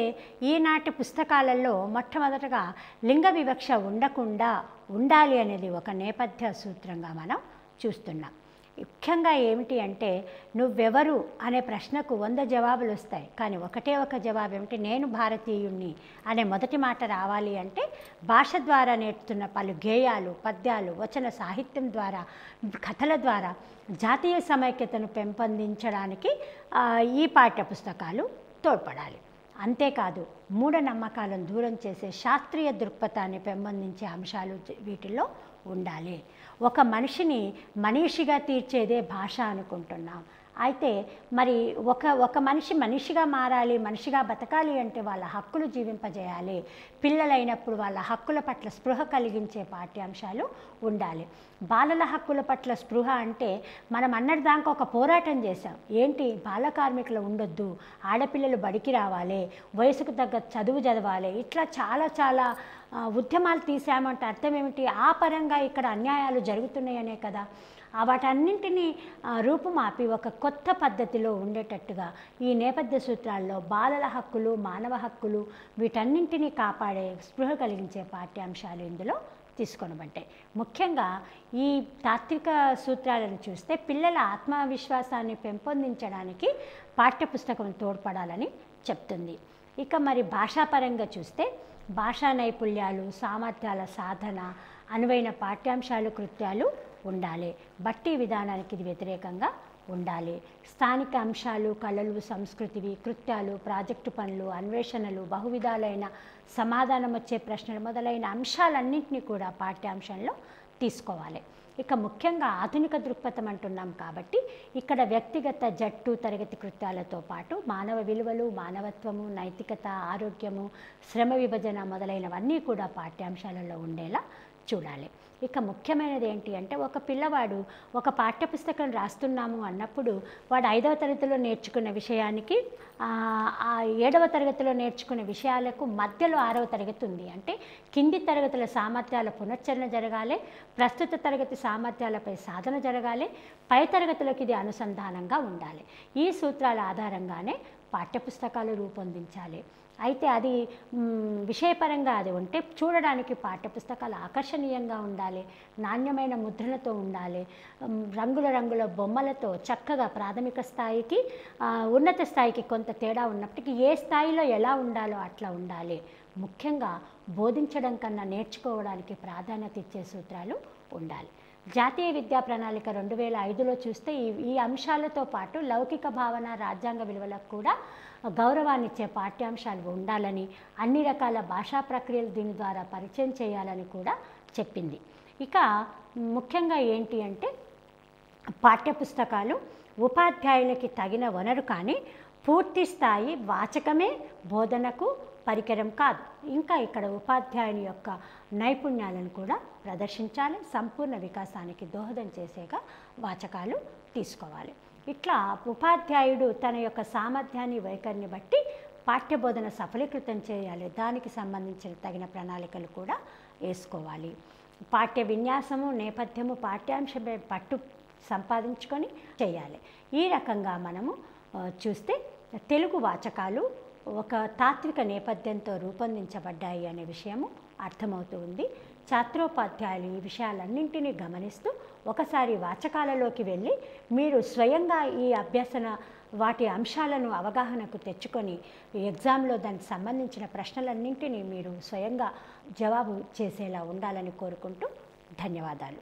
ఈనాటి పుస్తకాలలో మొట్టమొదటగా లింగ వివక్ష ఉండకుండా ఉండాలి అనేది ఒక నేపథ్య సూత్రంగా మనం చూస్తున్నాం. ముఖ్యంగా ఏమిటి అంటే నువ్వెవరు అనే ప్రశ్నకు 100 జవాబులు వస్తాయి, కానీ ఒకటే ఒక జవాబు ఏమిటి, నేను భారతీయుణ్ణి అనే మొదటి మాట రావాలి అంటే భాష ద్వారా నేర్చుతున్న పలు గేయాలు, పద్యాలు, వచన సాహిత్యం ద్వారా, కథల ద్వారా జాతీయ సమైక్యతను పెంపొందించడానికి ఈ పాఠ్యపుస్తకాలు తోడ్పడాలి. అంతేకాదు మూఢనమ్మకాలను దూరం చేసే శాస్త్రీయ దృక్పథాన్ని పెంపొందించే అంశాలు వీటిల్లో ఉండాలి. ఒక మనిషిని మనీషిగా తీర్చేదే భాష అనుకుంటున్నాం. అయితే మరి ఒక మనిషి మనిషిగా మారాలి, మనిషిగా బతకాలి అంటే వాళ్ళ హక్కులు జీవింపజేయాలి. పిల్లలైనప్పుడు వాళ్ళ హక్కుల పట్ల స్పృహ కలిగించే పాఠ్యాంశాలు ఉండాలి. బాలల హక్కుల పట్ల స్పృహ అంటే మనం అన్నటిదాకా ఒక పోరాటం చేశాం. ఏంటి, బాల కార్మికులు ఉండొద్దు, ఆడపిల్లలు బడికి రావాలి, వయసుకు తగ్గ చదువు చదవాలి, ఇట్లా చాలా ఉద్యమాలు తీసామంటే అర్థం ఏమిటి, ఆ పరంగా ఇక్కడ అన్యాయాలు జరుగుతున్నాయనే కదా. వాటన్నింటినీ రూపుమాపి ఒక కొత్త పద్ధతిలో ఉండేటట్టుగా ఈ నేపథ్య సూత్రాల్లో బాలల హక్కులు, మానవ హక్కులు వీటన్నింటినీ కాపాడే స్పృహ కలిగించే పాఠ్యాంశాలు ఇందులో తీసుకొనబడ్డాయి. ముఖ్యంగా ఈ తాత్విక సూత్రాలను చూస్తే పిల్లల ఆత్మవిశ్వాసాన్ని పెంపొందించడానికి పాఠ్యపుస్తకం తోడ్పడాలని చెప్తుంది. ఇక మరి భాషాపరంగా చూస్తే భాషా నైపుణ్యాలు, సామర్థ్యాల సాధన, అనువైన పాఠ్యాంశాలు, కృత్యాలు ఉండాలి. బట్టి విధానానికి ఇది వ్యతిరేకంగా ఉండాలి. స్థానిక అంశాలు, కళలు, సంస్కృతివి, కృత్యాలు, ప్రాజెక్టు పనులు, అన్వేషణలు, బహువిధాలైన సమాధానం వచ్చే ప్రశ్నలు మొదలైన అంశాలన్నింటినీ కూడా పాఠ్యాంశంలో తీసుకోవాలి. ఇక ముఖ్యంగా ఆధునిక దృక్పథం అంటున్నాం కాబట్టి ఇక్కడ వ్యక్తిగత, జట్టు, తరగతి కృత్యాలతో పాటు మానవ విలువలు, మానవత్వము, నైతికత, ఆరోగ్యము, శ్రమ విభజన మొదలైనవన్నీ కూడా పాఠ్యాంశాలలో ఉండేలా చూడాలి. ఇక ముఖ్యమైనది ఏంటి అంటే ఒక పిల్లవాడు ఒక పాఠ్యపుస్తకం రాస్తున్నాము అన్నప్పుడు వాడు 5వ తరగతిలో నేర్చుకున్న విషయానికి 7వ తరగతిలో నేర్చుకునే విషయాలకు మధ్యలో 6వ తరగతి ఉంది అంటే కింది తరగతుల సామర్థ్యాల పునశ్చరణ జరగాలి, ప్రస్తుత తరగతి సామర్థ్యాలపై సాధన జరగాలి, పై తరగతులకు ఇది అనుసంధానంగా ఉండాలి. ఈ సూత్రాల ఆధారంగానే పాఠ్యపుస్తకాలు రూపొందించాలి. అయితే అది విషయపరంగా అది ఉంటే చూడడానికి పాఠ్యపుస్తకాలు ఆకర్షణీయంగా ఉండాలి, నాణ్యమైన ముద్రణతో ఉండాలి, రంగుల బొమ్మలతో చక్కగా ప్రాథమిక స్థాయికి ఉన్నత స్థాయికి కొంత తేడా ఉన్నప్పటికీ ఏ స్థాయిలో ఎలా ఉండాలో అట్లా ఉండాలి. ముఖ్యంగా బోధించడం కన్నా నేర్చుకోవడానికి ప్రాధాన్యత ఇచ్చే సూత్రాలు ఉండాలి. జాతీయ విద్యా ప్రణాళిక 2005లో చూస్తే ఈ అంశాలతో పాటు లౌకిక భావన, రాజ్యాంగ విలువలకు కూడా గౌరవాన్నిచ్చే పాఠ్యాంశాలు ఉండాలని, అన్ని రకాల భాషా ప్రక్రియలు దీని ద్వారా పరిచయం చేయాలని కూడా చెప్పింది. ఇక ముఖ్యంగా ఏంటి అంటే పాఠ్యపుస్తకాలు ఉపాధ్యాయునికి తగిన వనరు కానీ పూర్తి స్థాయి వాచకమే బోధనకు పరికరం కాదు. ఇంకా ఇక్కడ ఉపాధ్యాయుని యొక్క నైపుణ్యాలను కూడా ప్రదర్శించాలి, సంపూర్ణ వికాసానికి దోహదం చేసేగా వాచకాలు తీసుకోవాలి. ఇట్లా ఉపాధ్యాయుడు తన యొక్క సామర్థ్యాన్ని, వైఖరిని బట్టి పాఠ్యబోధన సఫలీకృతం చేయాలి. దానికి సంబంధించిన తగిన ప్రణాళికలు కూడా వేసుకోవాలి. పాఠ్య విన్యాసము, నేపథ్యము, పాఠ్యాంశమే పట్టు సంపాదించుకొని చేయాలి. ఈ రకంగా మనము చూస్తే తెలుగు వాచకాలు ఒక తాత్విక నేపథ్యంతో రూపొందించబడ్డాయి అనే విషయము అర్థమవుతూ ఉంది. ఛాత్రోపాధ్యాయులు ఈ విషయాలన్నింటినీ గమనిస్తూ ఒకసారి వాచకాలలోకి వెళ్ళి మీరు స్వయంగా ఈ అభ్యసన వాటి అంశాలను అవగాహనకు తెచ్చుకొని ఎగ్జామ్లో దానికి సంబంధించిన ప్రశ్నలన్నింటినీ మీరు స్వయంగా జవాబు చేసేలా ఉండాలని కోరుకుంటూ ధన్యవాదాలు.